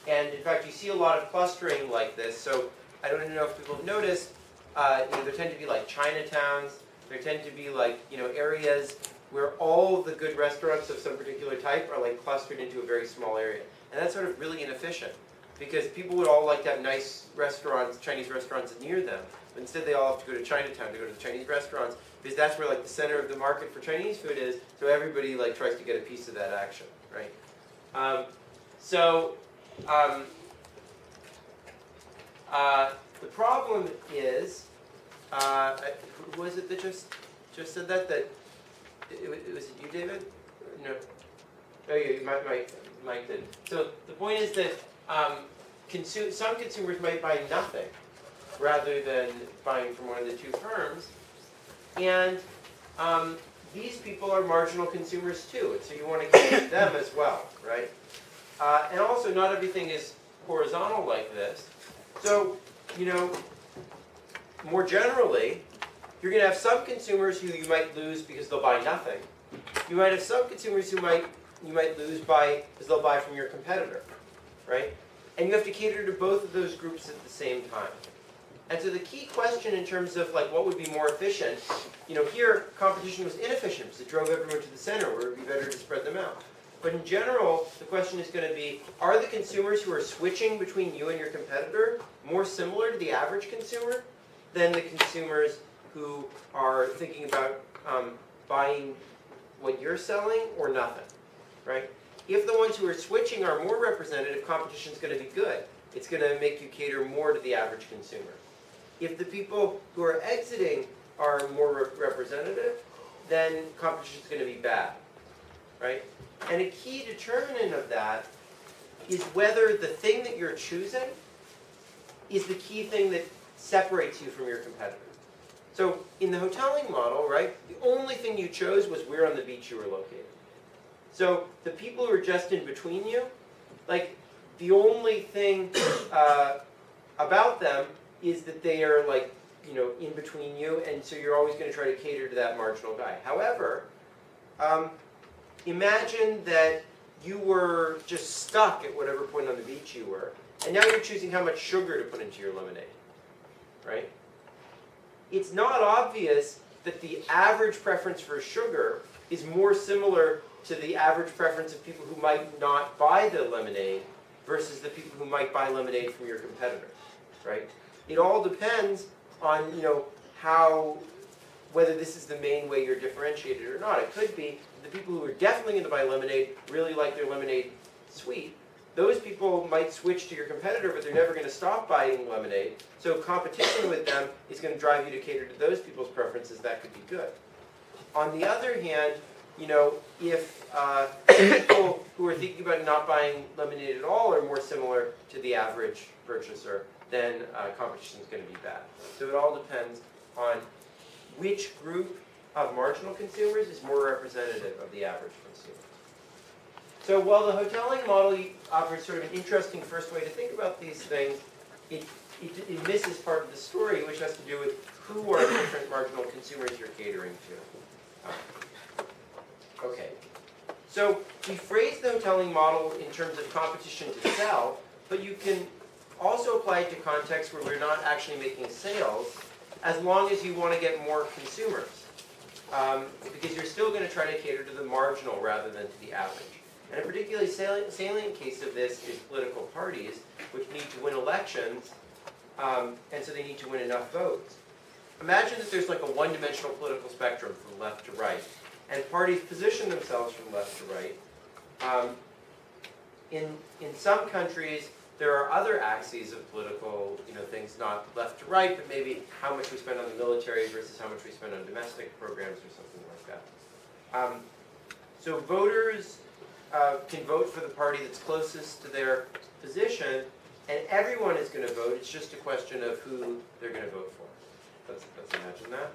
And in fact, you see a lot of clustering like this. So I don't know if people have noticed, there tend to be like Chinatowns. There tend to be like areas where all the good restaurants of some particular type are like clustered into a very small area. And that's sort of really inefficient, because people would all like to have nice restaurants, Chinese restaurants near them. But instead they all have to go to Chinatown to go to the Chinese restaurants, because that's where like the center of the market for Chinese food is. So everybody like tries to get a piece of that action, right? The problem is, who was it that just said that? That was it you, David? No. Oh yeah, Mike did. So the point is that some consumers might buy nothing rather than buying from one of the 2 firms, and these people are marginal consumers too, and so you want to keep them as well, right? And also, not everything is horizontal like this. So, more generally, you're going to have some consumers who you might lose because they'll buy nothing. You might have some consumers who you might lose because they'll buy from your competitor, right? And you have to cater to both of those groups at the same time. And so the key question in terms of like what would be more efficient, here competition was inefficient because it drove everyone to the center, where it would be better to spread them out. But in general, the question is going to be, are the consumers who are switching between you and your competitor more similar to the average consumer than the consumers who are thinking about buying what you're selling or nothing, right? If the ones who are switching are more representative, competition is going to be good. It's going to make you cater more to the average consumer. If the people who are exiting are more representative, then competition is going to be bad, right? And a key determinant of that is whether the thing that you're choosing is the key thing that separates you from your competitor. So in the hoteling model, right, the only thing you chose was where on the beach you were located. So the people who are just in between you, like the only thing about them is that they are like, in between you, and so you're always going to try to cater to that marginal guy. However, imagine that you were just stuck at whatever point on the beach you were, and now you're choosing how much sugar to put into your lemonade, right? It's not obvious that the average preference for sugar is more similar to the average preference of people who might not buy the lemonade versus the people who might buy lemonade from your competitor, right? It all depends on, whether this is the main way you're differentiated or not. It could be the people who are definitely going to buy lemonade really like their lemonade sweet. Those people might switch to your competitor, but they're never going to stop buying lemonade. So competition with them is going to drive you to cater to those people's preferences. That could be good. On the other hand, you know, if people who are thinking about not buying lemonade at all are more similar to the average purchaser, then competition is going to be bad. So it all depends on which group of marginal consumers is more representative of the average consumer. So while the hoteling model offers sort of an interesting first way to think about these things, it misses part of the story, which has to do with who are the different marginal consumers you're catering to. Okay, so we phrase the hoteling model in terms of competition to sell, but you can also apply it to contexts where we're not actually making sales, as long as you want to get more consumers. Because you're still going to try to cater to the marginal rather than to the average. And a particularly salient case of this is political parties, which need to win elections, and so they need to win enough votes. Imagine that there's like a one-dimensional political spectrum from left to right, and parties position themselves from left to right. In some countries, there are other axes of political, things, not left to right, but maybe how much we spend on the military versus how much we spend on domestic programs or something like that. So voters can vote for the party that's closest to their position, and everyone is going to vote. It's just a question of who they're going to vote for. Let's imagine that.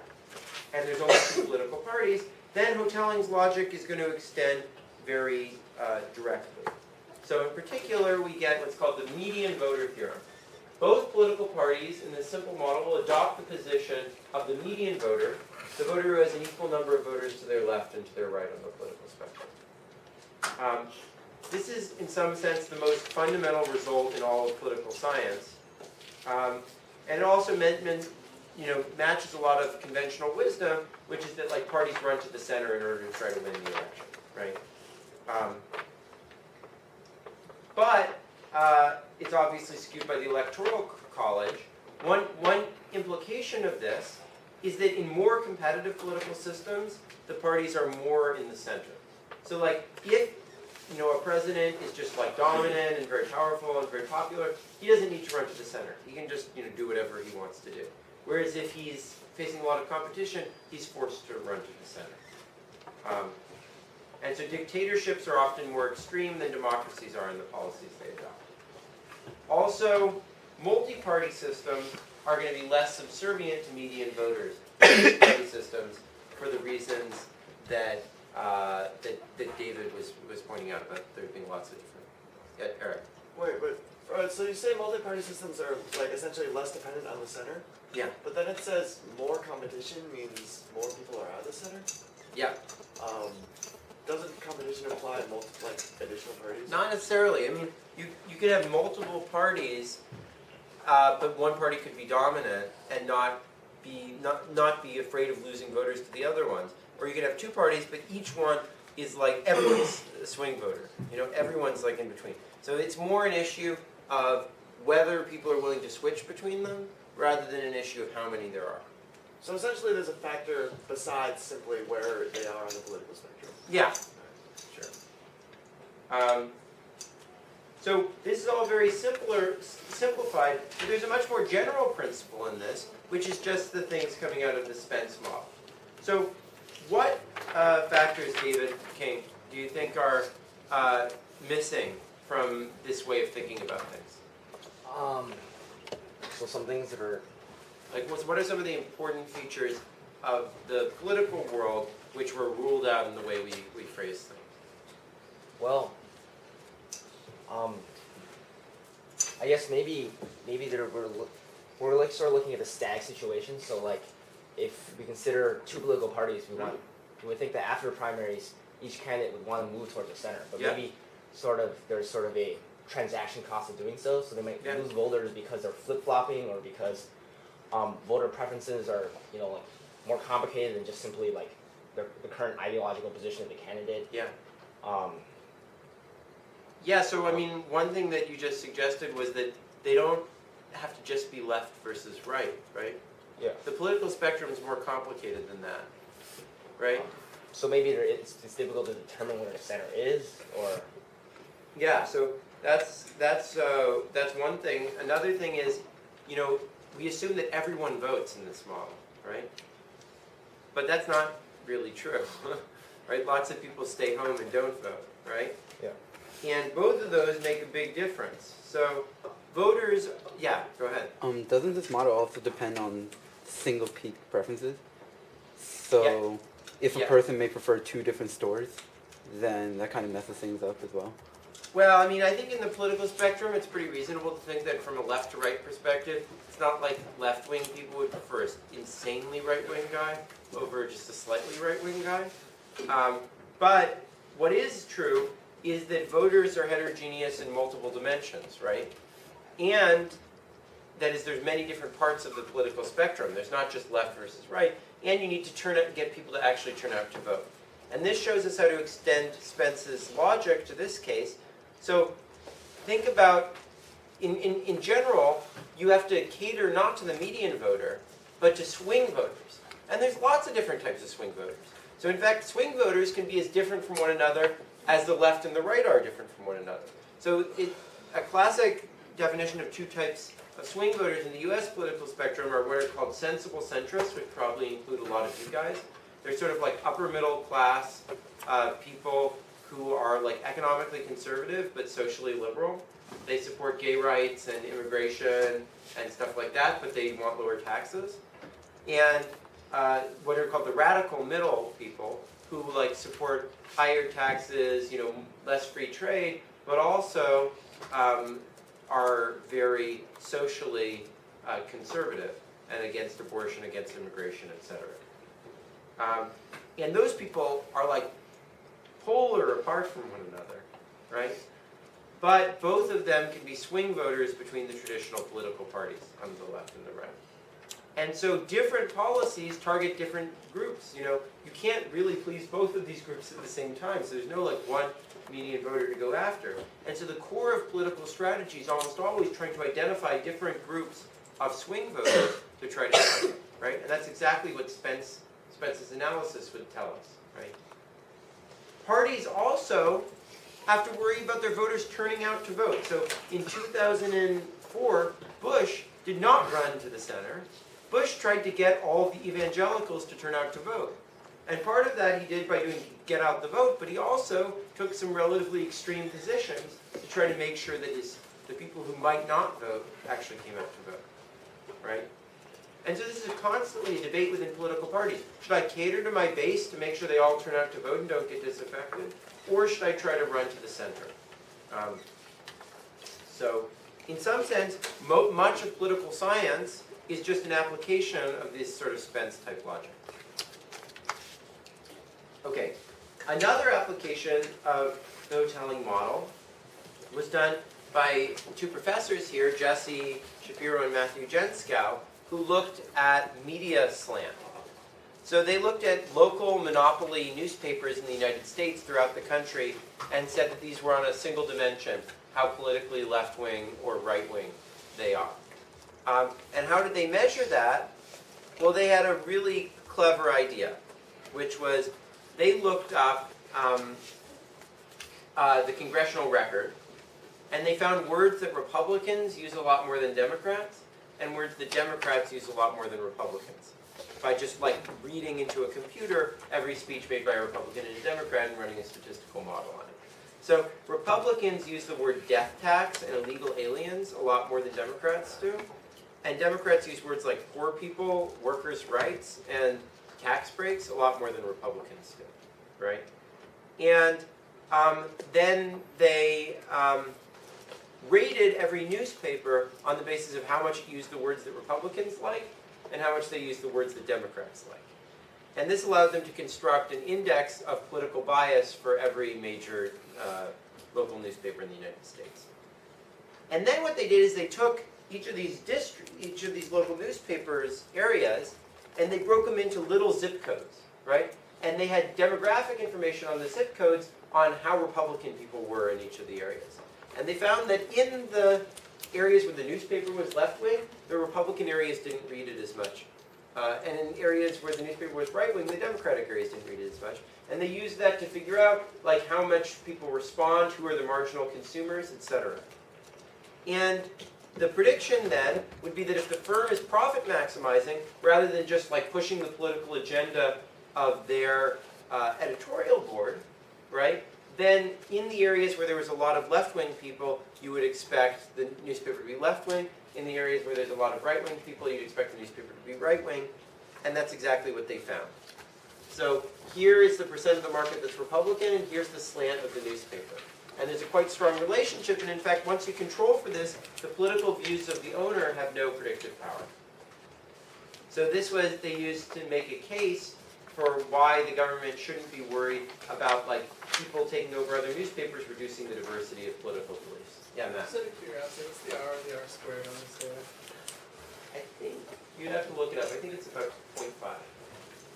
And there's only two political parties. Then hotelling's logic is going to extend very directly. So in particular, we get what's called the median voter theorem. Both political parties in this simple model will adopt the position of the median voter, the voter who has an equal number of voters to their left and to their right on the political spectrum. This is, in some sense, the most fundamental result in all of political science. And it also matches a lot of conventional wisdom, which is that parties run to the center in order to try to win the election, right? But it's obviously skewed by the Electoral College. One implication of this is that in more competitive political systems, the parties are more in the center. So if a president is just dominant and very powerful and very popular, he doesn't need to run to the center. He can just do whatever he wants to do. Whereas if he's facing a lot of competition, he's forced to run to the center. And so dictatorships are often more extreme than democracies are in the policies they adopt. Also, multi-party systems are going to be less subservient to median voters than party systems for the reasons that that David was pointing out about there being lots of different. Yeah, Eric. Wait, so you say multi-party systems are essentially less dependent on the center? Yeah. But then it says more competition means more people are at the center? Yeah. Doesn't competition imply additional parties? Not necessarily. I mean, you could have multiple parties, but one party could be dominant and not be afraid of losing voters to the other ones. Or you could have two parties, but each one is everyone's a swing voter. Everyone's in between. So it's more an issue of whether people are willing to switch between them rather than an issue of how many there are. So essentially there's a factor besides simply where they are on the political spectrum. Yeah, sure. So this is all very simplified, but there's a much more general principle in this, which is just the things coming out of the Spence model. So what factors, David King, do you think are missing from this way of thinking about things? So some things that are what are some of the important features of the political world which were ruled out in the way we phrase things? Well, I guess maybe we're sort of looking at a static situation. So if we consider two political parties, we would think that after the primaries, each candidate would want to move towards the center. But maybe there's sort of a transaction cost of doing so. So they might lose voters because they're flip-flopping or because voter preferences are more complicated than just simply the current ideological position of the candidate. Yeah. Yeah, so I mean, one thing that you just suggested was that they don't have to just be left versus right? Yeah. The political spectrum is more complicated than that, right? so maybe it's difficult to determine where the center is, or Yeah, so that's one thing. Another thing is, you know, we assume that everyone votes in this model, right? But that's not really true, right? Lots of people stay home and don't vote, right? Yeah. And both of those make a big difference. So voters, yeah, go ahead. Doesn't this model also depend on single peak preferences? So if a Yeah. person may prefer two different stores, then that kind of messes things up as well. Well, I mean, I think in the political spectrum, it's pretty reasonable to think that from a left to right perspective, it's not like left-wing people would prefer an insanely right-wing guy over just a slightly right-wing guy. But what is true is that voters are heterogeneous in multiple dimensions, right? And that is, there's many different parts of the political spectrum. There's not just left versus right, and you need to turn out and get people to actually turn out to vote. And this shows us how to extend Spence's logic to this case. So think about, in general, you have to cater not to the median voter, but to swing voters. And there's lots of different types of swing voters. So in fact, swing voters can be as different from one another as the left and the right are different from one another. So a classic definition of two types of swing voters in the US political spectrum are what are called sensible centrists, which probably include a lot of you guys. They're sort of like upper middle class people who are like economically conservative but socially liberal. They support gay rights and immigration and stuff like that, but they want lower taxes. And what are called the radical middle people, who like support higher taxes, you know, less free trade, but also are very socially conservative and against abortion, against immigration, etc. And those people are like polar apart from one another, right? But both of them can be swing voters between the traditional political parties on the left and the right. And so different policies target different groups. You know, you can't really please both of these groups at the same time. So there's no like one median voter to go after. And so the core of political strategy is almost always trying to identify different groups of swing voters to try to target, right? And that's exactly what Spence's analysis would tell us, right? Parties also have to worry about their voters turning out to vote. So in 2004, Bush did not run to the center. Bush tried to get all the evangelicals to turn out to vote. And part of that he did by doing get out the vote, but he also took some relatively extreme positions to try to make sure that the people who might not vote actually came out to vote, right? And so this is constantly a debate within political parties. Should I cater to my base to make sure they all turn out to vote and don't get disaffected? Or should I try to run to the center? So in some sense, much of political science is just an application of this sort of Spence-type logic. Okay, another application of the vote-telling model was done by two professors here, Jesse Shapiro and Matthew Jenskow, who looked at media slant. So they looked at local monopoly newspapers in the United States throughout the country and said that these were on a single dimension, how politically left-wing or right-wing they are. And how did they measure that? Well, they had a really clever idea, which was they looked up the congressional record, and they found words that Republicans use a lot more than Democrats, and words that Democrats use a lot more than Republicans, by just like reading into a computer every speech made by a Republican and a Democrat and running a statistical model on it. So Republicans use the word death tax and illegal aliens a lot more than Democrats do. And Democrats use words like poor people, workers' rights, and tax breaks a lot more than Republicans do, right? And then they rated every newspaper on the basis of how much it used the words that Republicans like and how much they used the words that Democrats like. And this allowed them to construct an index of political bias for every major local newspaper in the United States. And then what they did is they took each of these local newspapers areas, and they broke them into little zip codes, right? And they had demographic information on the zip codes on how Republican people were in each of the areas. And they found that in the areas where the newspaper was left-wing, the Republican areas didn't read it as much And in areas where the newspaper was right-wing, the Democratic areas didn't read it as much. And they used that to figure out like how much people respond, who are the marginal consumers, etc. And the prediction then would be that if the firm is profit maximizing, rather than just like pushing the political agenda of their editorial board, right, then in the areas where there was a lot of left-wing people, you would expect the newspaper to be left-wing. In the areas where there's a lot of right-wing people, you'd expect the newspaper to be right-wing. And that's exactly what they found. So here is the percent of the market that's Republican, and here's the slant of the newspaper. And there's a quite strong relationship, and in fact, once you control for this, the political views of the owner have no predictive power. So this was, they used to make a case for why the government shouldn't be worried about like people taking over other newspapers, reducing the diversity of political beliefs. Yeah, Matt. Just out of curiosity, what's the R squared on this data? I think you'd have to look it up. I think it's about 0.5. I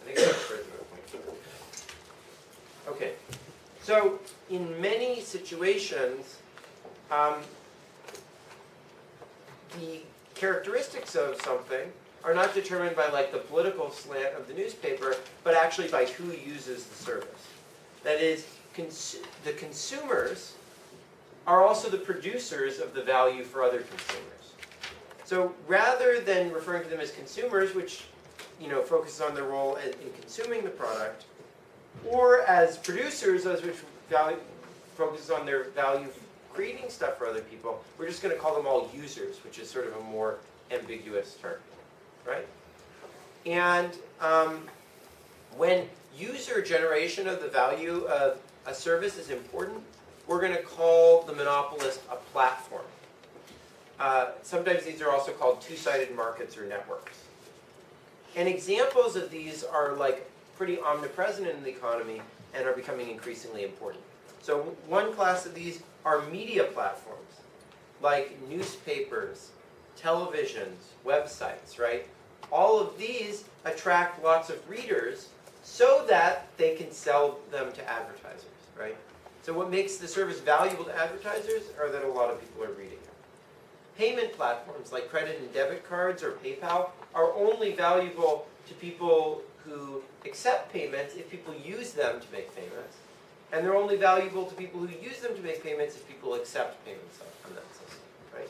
think it's about 0.5. Okay. So in many situations, the characteristics of something are not determined by like the political slant of the newspaper, but actually by who uses the service. That is, the consumers are also the producers of the value for other consumers. So rather than referring to them as consumers, which focuses on their role in consuming the product, or as producers, as which focuses on their value creating stuff for other people, we're just going to call them all users, which is sort of a more ambiguous term, right? And when user generation of the value of a service is important, we're going to call the monopolist a platform. Sometimes these are also called two-sided markets or networks. And examples of these are like pretty omnipresent in the economy and are becoming increasingly important. So one class of these are media platforms, like newspapers, televisions, websites, right? All of these attract lots of readers so that they can sell them to advertisers, right? So what makes the service valuable to advertisers are that a lot of people are reading it. Payment platforms like credit and debit cards or PayPal are only valuable to people who accept payments if people use them to make payments. And they're only valuable to people who use them to make payments if people accept payments on that system, right?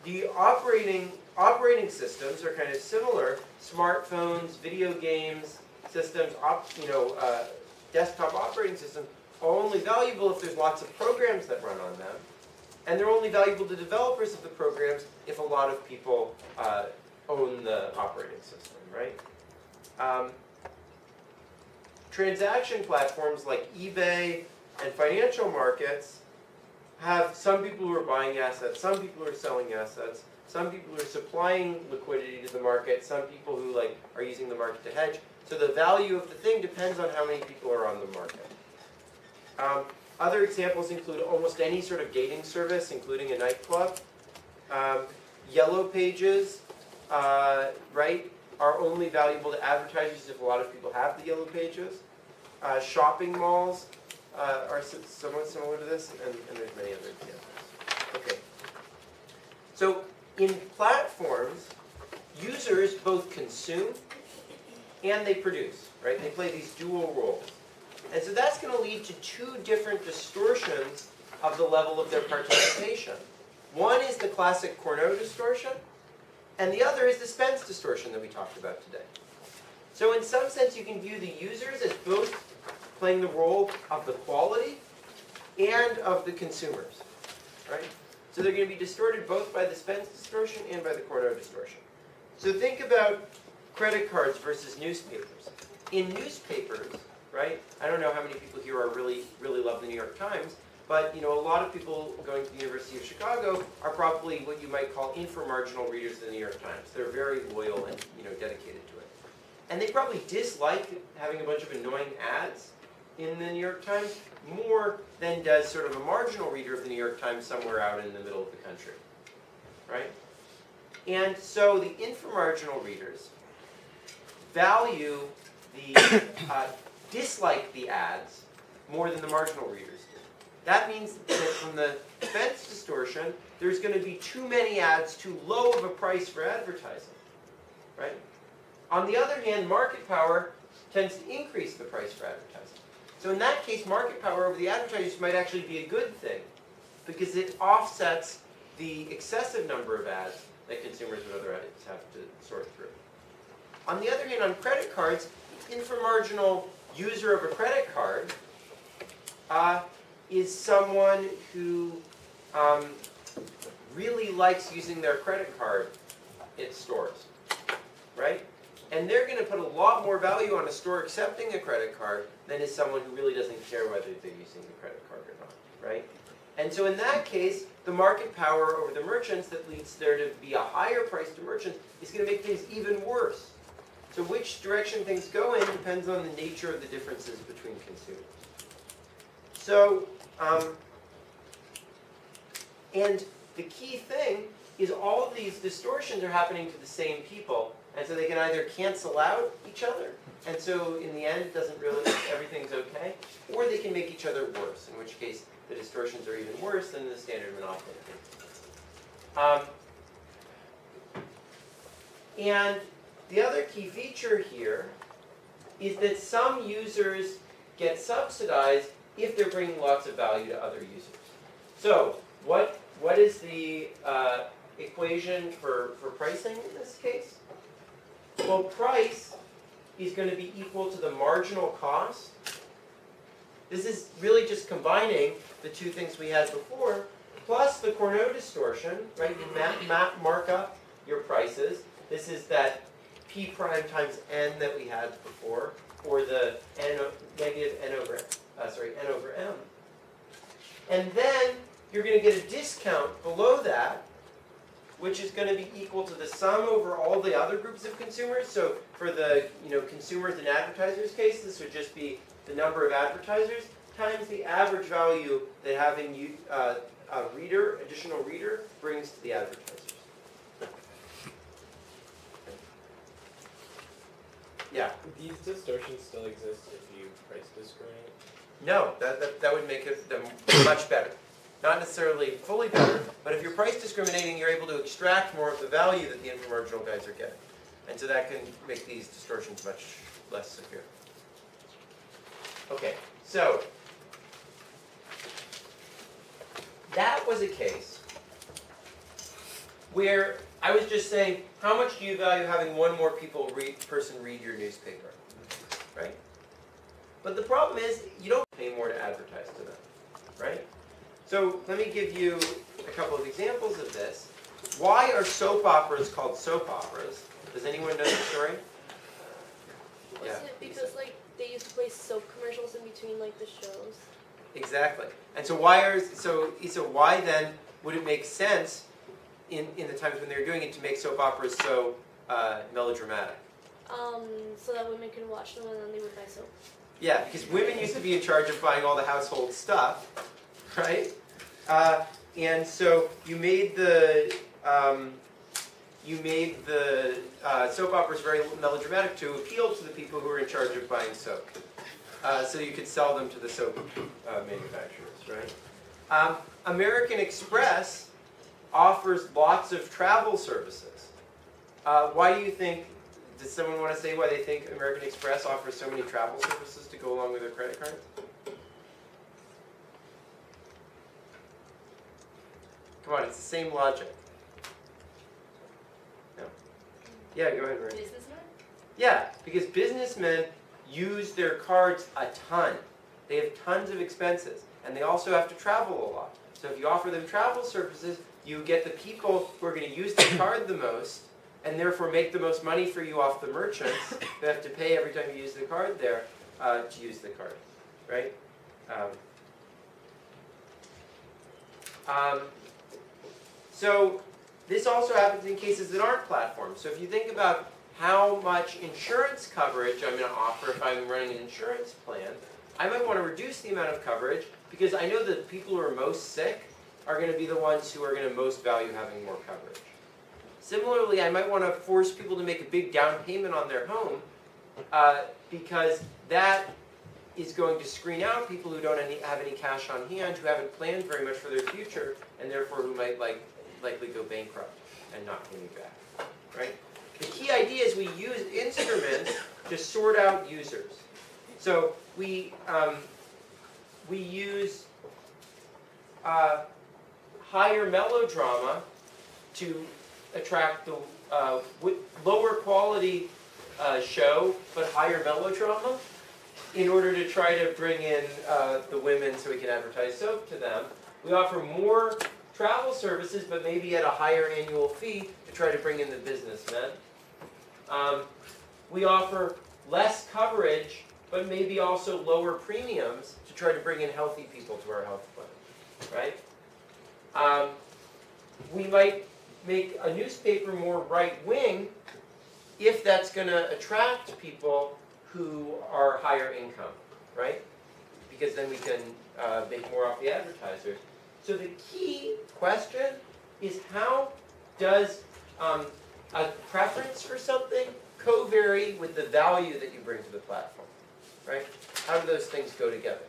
The operating systems are kind of similar. Smartphones, video games, systems, desktop operating systems are only valuable if there's lots of programs that run on them. And they're only valuable to developers of the programs if a lot of people own the operating system, right? Transaction platforms like eBay and financial markets have some people who are buying assets, some people who are selling assets, some people who are supplying liquidity to the market, some people who are using the market to hedge. So the value of the thing depends on how many people are on the market. Other examples include almost any sort of dating service, including a nightclub. Yellow pages, right, are only valuable to advertisers if a lot of people have the yellow pages. Shopping malls are somewhat similar to this, and there's many other examples. Okay. So in platforms, users both consume and they produce, right? They play these dual roles. And so that's going to lead to two different distortions of the level of their participation. One is the classic Cournot distortion, and the other is the Spence distortion that we talked about today. So in some sense, you can view the users as both playing the role of the quality and of the consumers, right? So they're going to be distorted both by the Spence distortion and by the Cournot distortion. So think about credit cards versus newspapers. In newspapers, right, I don't know how many people here are really love the New York Times, but a lot of people going to the University of Chicago are probably what you might call inframarginal readers of the New York Times. They're very loyal and dedicated to it. And they probably dislike having a bunch of annoying ads in the New York Times more than does sort of a marginal reader of the New York Times somewhere out in the middle of the country, right? And so the inframarginal readers value the, dislike the ads more than the marginal readers do. that means that from the Spence distortion, there's going to be too many ads, too low of a price for advertising, right? On the other hand, market power tends to increase the price for advertising. So in that case, market power over the advertisers might actually be a good thing because it offsets the excessive number of ads that consumers would otherwise have to sort through. On the other hand, on credit cards, the inframarginal user of a credit card is someone who really likes using their credit card at stores, right? And they're going to put a lot more value on a store accepting a credit card than is someone who really doesn't care whether they're using the credit card or not, right? And so in that case, the market power over the merchants that leads there to be a higher price to merchants is going to make things even worse. So which direction things go in depends on the nature of the differences between consumers. So, and the key thing is all of these distortions are happening to the same people, and so they can either cancel out each other, and so in the end it doesn't really, everything's okay, or they can make each other worse, in which case the distortions are even worse than the standard monopoly. And the other key feature here is that some users get subsidized if they're bringing lots of value to other users. So what is the equation for pricing in this case? Well, price is going to be equal to the marginal cost. This is really just combining the two things we had before, plus the Cournot distortion, right? You mark up your prices. This is that P prime times n that we had before, or the negative n over m. And then you're going to get a discount below that, which is going to be equal to the sum over all the other groups of consumers. So for the consumers and advertisers case, this would just be the number of advertisers times the average value that having a additional reader brings to the advertisers. Yeah. These distortions still exist if you price discriminate? No, that would make them much better. Not necessarily fully better, but if you're price discriminating, you're able to extract more of the value that the inframarginal guys are getting. And so that can make these distortions much less severe. Okay, so that was a case where I was just saying, how much do you value having one more person read your newspaper, right? But the problem is, you don't pay more to advertise to them, right? So let me give you a couple of examples of this. Why are soap operas called soap operas? Does anyone know the story? Was it because they used to play soap commercials in between the shows? Exactly. And so why then would it make sense in the times when they were doing it to make soap operas so melodramatic? So that women could watch them and then they would buy soap. Yeah, because women used to be in charge of buying all the household stuff, right? And so you made the soap operas very melodramatic to appeal to the people who were in charge of buying soap. So you could sell them to the soap manufacturers, right? American Express offers lots of travel services. Why do you think, does someone want to say why they think American Express offers so many travel services to go along with their credit cards? Come on, it's the same logic. No? Yeah, go ahead, Marie. Businessmen? Yeah, because businessmen use their cards a ton. They have tons of expenses, and they also have to travel a lot. So if you offer them travel services, you get the people who are going to use the card the most, and therefore make the most money for you off the merchants who have to pay every time you use the card there to use the card, right? So this also happens in cases that aren't platforms. So if you think about how much insurance coverage I'm going to offer if I'm running an insurance plan, I might want to reduce the amount of coverage because I know that the people who are most sick are going to be the ones who are going to most value having more coverage. Similarly, I might want to force people to make a big down payment on their home because that is going to screen out people who don't have any cash on hand, who haven't planned very much for their future, and therefore who might likely go bankrupt and not pay me back, right? The key idea is we use instruments to sort out users. So we use higher melodrama to attract the lower quality show, but higher melodrama, in order to try to bring in the women so we can advertise soap to them. We offer more travel services, but maybe at a higher annual fee to try to bring in the businessmen. We offer less coverage, but maybe also lower premiums to try to bring in healthy people to our health plan, right? We might make a newspaper more right-wing if that's going to attract people who are higher income, right? Because then we can make more off the advertisers. So the key question is, how does a preference for something co-vary with the value that you bring to the platform, right? How do those things go together?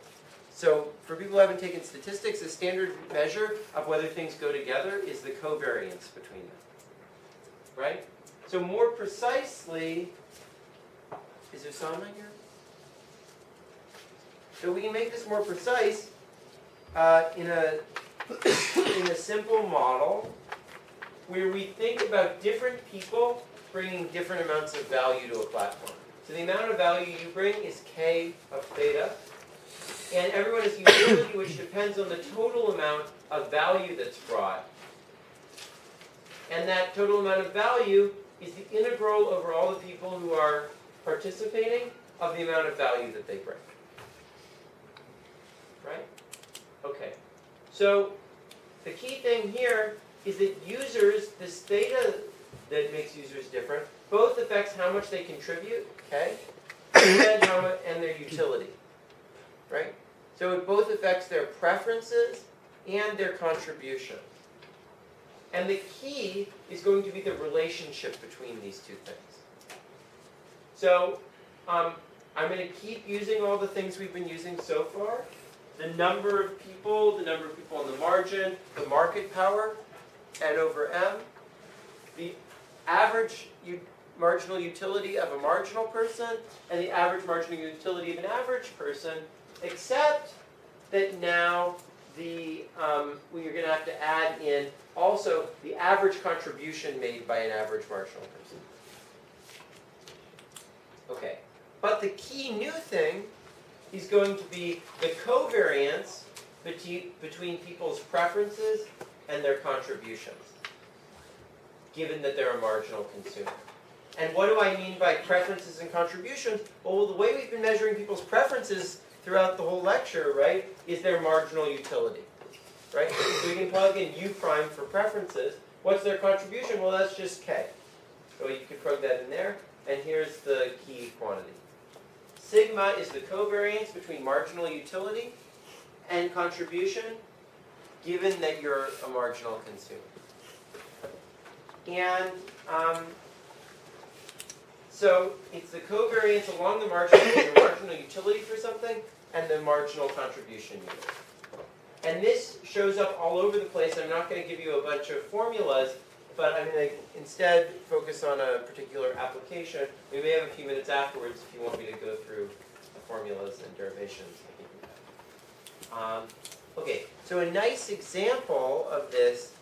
So for people who haven't taken statistics, a standard measure of whether things go together is the covariance between them, right? So more precisely, is Osama here? So we can make this more precise in a simple model where we think about different people bringing different amounts of value to a platform. So the amount of value you bring is K of theta, and everyone has utility, which depends on the total amount of value that's brought. And that total amount of value is the integral over all the people who are participating of the amount of value that they bring. Right? Okay. So the key thing here is that users, this theta that makes users different, both affects how much they contribute, okay, and their utility. Right? So it both affects their preferences and their contribution. And the key is going to be the relationship between these two things. So I'm going to keep using all the things we've been using so far. The number of people on the margin, the market power, N over M, the average marginal utility of a marginal person, and the average marginal utility of an average person, except that now we're going to have to add in also the average contribution made by an average marginal person. Okay, but the key new thing is going to be the covariance between people's preferences and their contributions, given that they're a marginal consumer. And what do I mean by preferences and contributions? Well, the way we've been measuring people's preferences throughout the whole lecture, right, is their marginal utility, right? So we can plug in U prime for preferences. What's their contribution? Well, that's just K. So you can plug that in there, and here's the key quantity. Sigma is the covariance between marginal utility and contribution, given that you're a marginal consumer. And so it's the covariance along the margin between the marginal utility for something and the marginal contribution unit. And this shows up all over the place. I'm not going to give you a bunch of formulas, but I'm going to instead focus on a particular application. We may have a few minutes afterwards if you want me to go through the formulas and derivations. Okay, so a nice example of this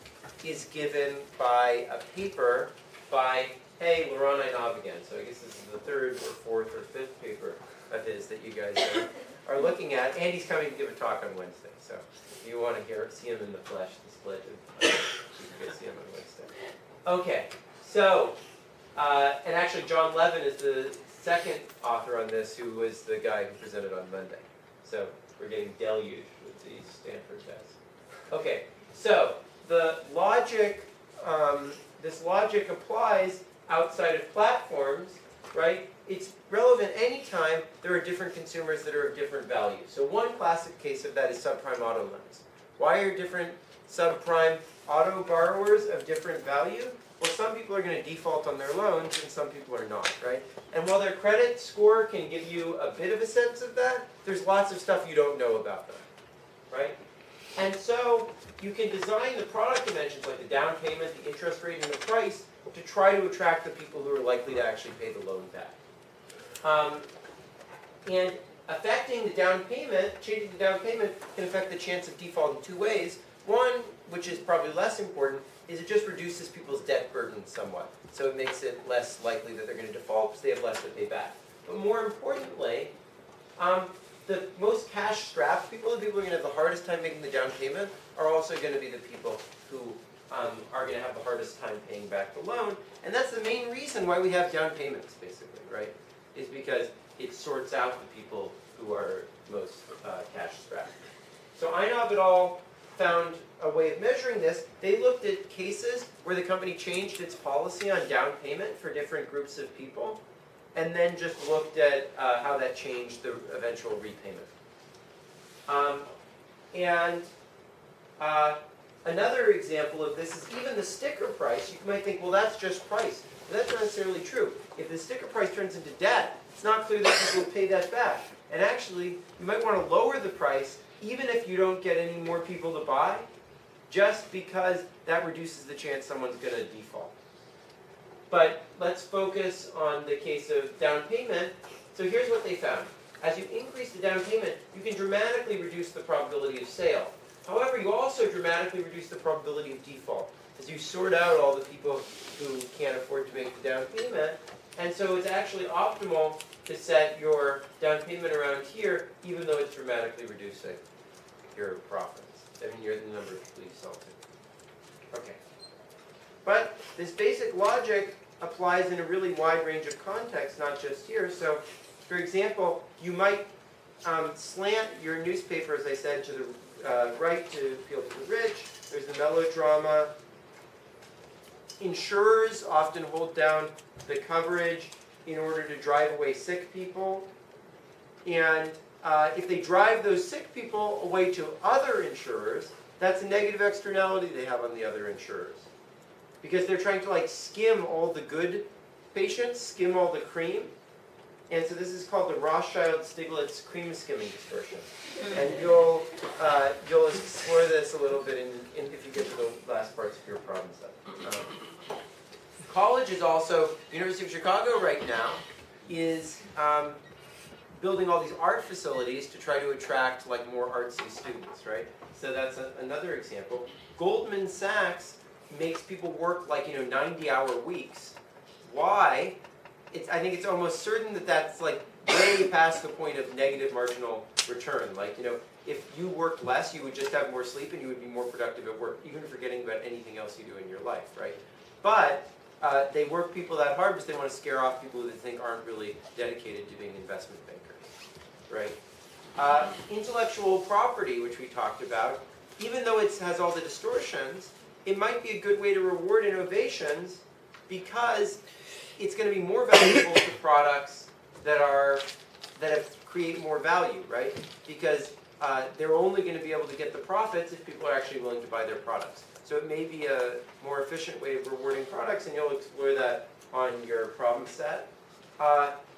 is given by a paper by, hey, Laurent Ainov again. So I guess this is the third or fourth or fifth paper of his that you guys are looking at. And he's coming to give a talk on Wednesday. So if you want to see him in the flesh, this pledge of, you can see him on Wednesday. Okay, so, and actually John Levin is the second author on this, who was the guy who presented on Monday. So we're getting deluged with these Stanford tests. Okay, so the logic, this logic applies outside of platforms, right? It's relevant anytime there are different consumers that are of different value. So one classic case of that is subprime auto loans. Why are different subprime auto borrowers of different value? Well, some people are going to default on their loans and some people are not, right? And while their credit score can give you a bit of a sense of that, there's lots of stuff you don't know about them, right? And so you can design the product dimensions like the down payment, the interest rate, and the price to try to attract the people who are likely to actually pay the loan back. And affecting the down payment, changing the down payment can affect the chance of default in two ways. One, which is probably less important, is it just reduces people's debt burden somewhat. So it makes it less likely that they're going to default because they have less to pay back. But more importantly, the most cash-strapped people, the people who are going to have the hardest time making the down payment, are also going to be the people who are going to have the hardest time paying back the loan. And that's the main reason why we have down payments, basically, right? Is because it sorts out the people who are most cash-strapped. So INOV et al. Found a way of measuring this. They looked at cases where the company changed its policy on down payment for different groups of people, and then just looked at how that changed the eventual repayment. Another example of this is even the sticker price. You might think, well, that's just price. But that's not necessarily true. If the sticker price turns into debt, it's not clear that people will pay that back. And actually, you might want to lower the price even if you don't get any more people to buy, just because that reduces the chance someone's going to default. But let's focus on the case of down payment. So here's what they found. As you increase the down payment, you can dramatically reduce the probability of sale. However, you also dramatically reduce the probability of default, as you sort out all the people who can't afford to make the down payment. And so it's actually optimal to set your down payment around here, even though it's dramatically reducing your profits. I mean, you're the number of people you sell to. Okay. But this basic logic applies in a really wide range of contexts, not just here. So, for example, you might slant your newspaper, as I said, to the right to appeal to the rich. There's the melodrama. Insurers often hold down the coverage in order to drive away sick people. And if they drive those sick people away to other insurers, that's a negative externality they have on the other insurers. Because they're trying to like skim all the good patients, skim all the cream. And so this is called the Rothschild-Stiglitz cream skimming distortion. And you'll explore this a little bit if you get to the last parts of your problem set. College is also, University of Chicago right now is building all these art facilities to try to attract like more artsy students, right? So that's another example. Goldman Sachs makes people work like 90-hour weeks. Why? I think it's almost certain that that's like way past the point of negative marginal return. Like, if you worked less, you would just have more sleep and you would be more productive at work, even forgetting about anything else you do in your life, right? But they work people that hard because they want to scare off people who they think aren't really dedicated to being investment bankers, right? Intellectual property, which we talked about, even though it has all the distortions, it might be a good way to reward innovations because it's going to be more valuable to products that create more value, right? Because they're only going to be able to get the profits if people are actually willing to buy their products. So it may be a more efficient way of rewarding products, and you'll explore that on your problem set.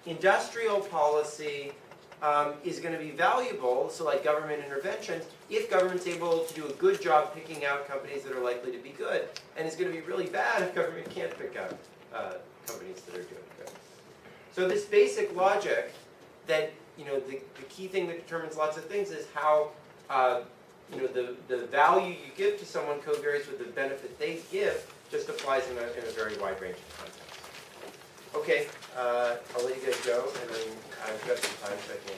Industrial policy is going to be valuable, so like government intervention, if government's able to do a good job picking out companies that are likely to be good, and it's going to be really bad if government can't pick out companies that are doing good. So this basic logic that, the key thing that determines lots of things is how, the value you give to someone co-varies with the benefit they give, just applies in a very wide range of contexts. Okay, I'll let you guys go, and then I've got some time, so I can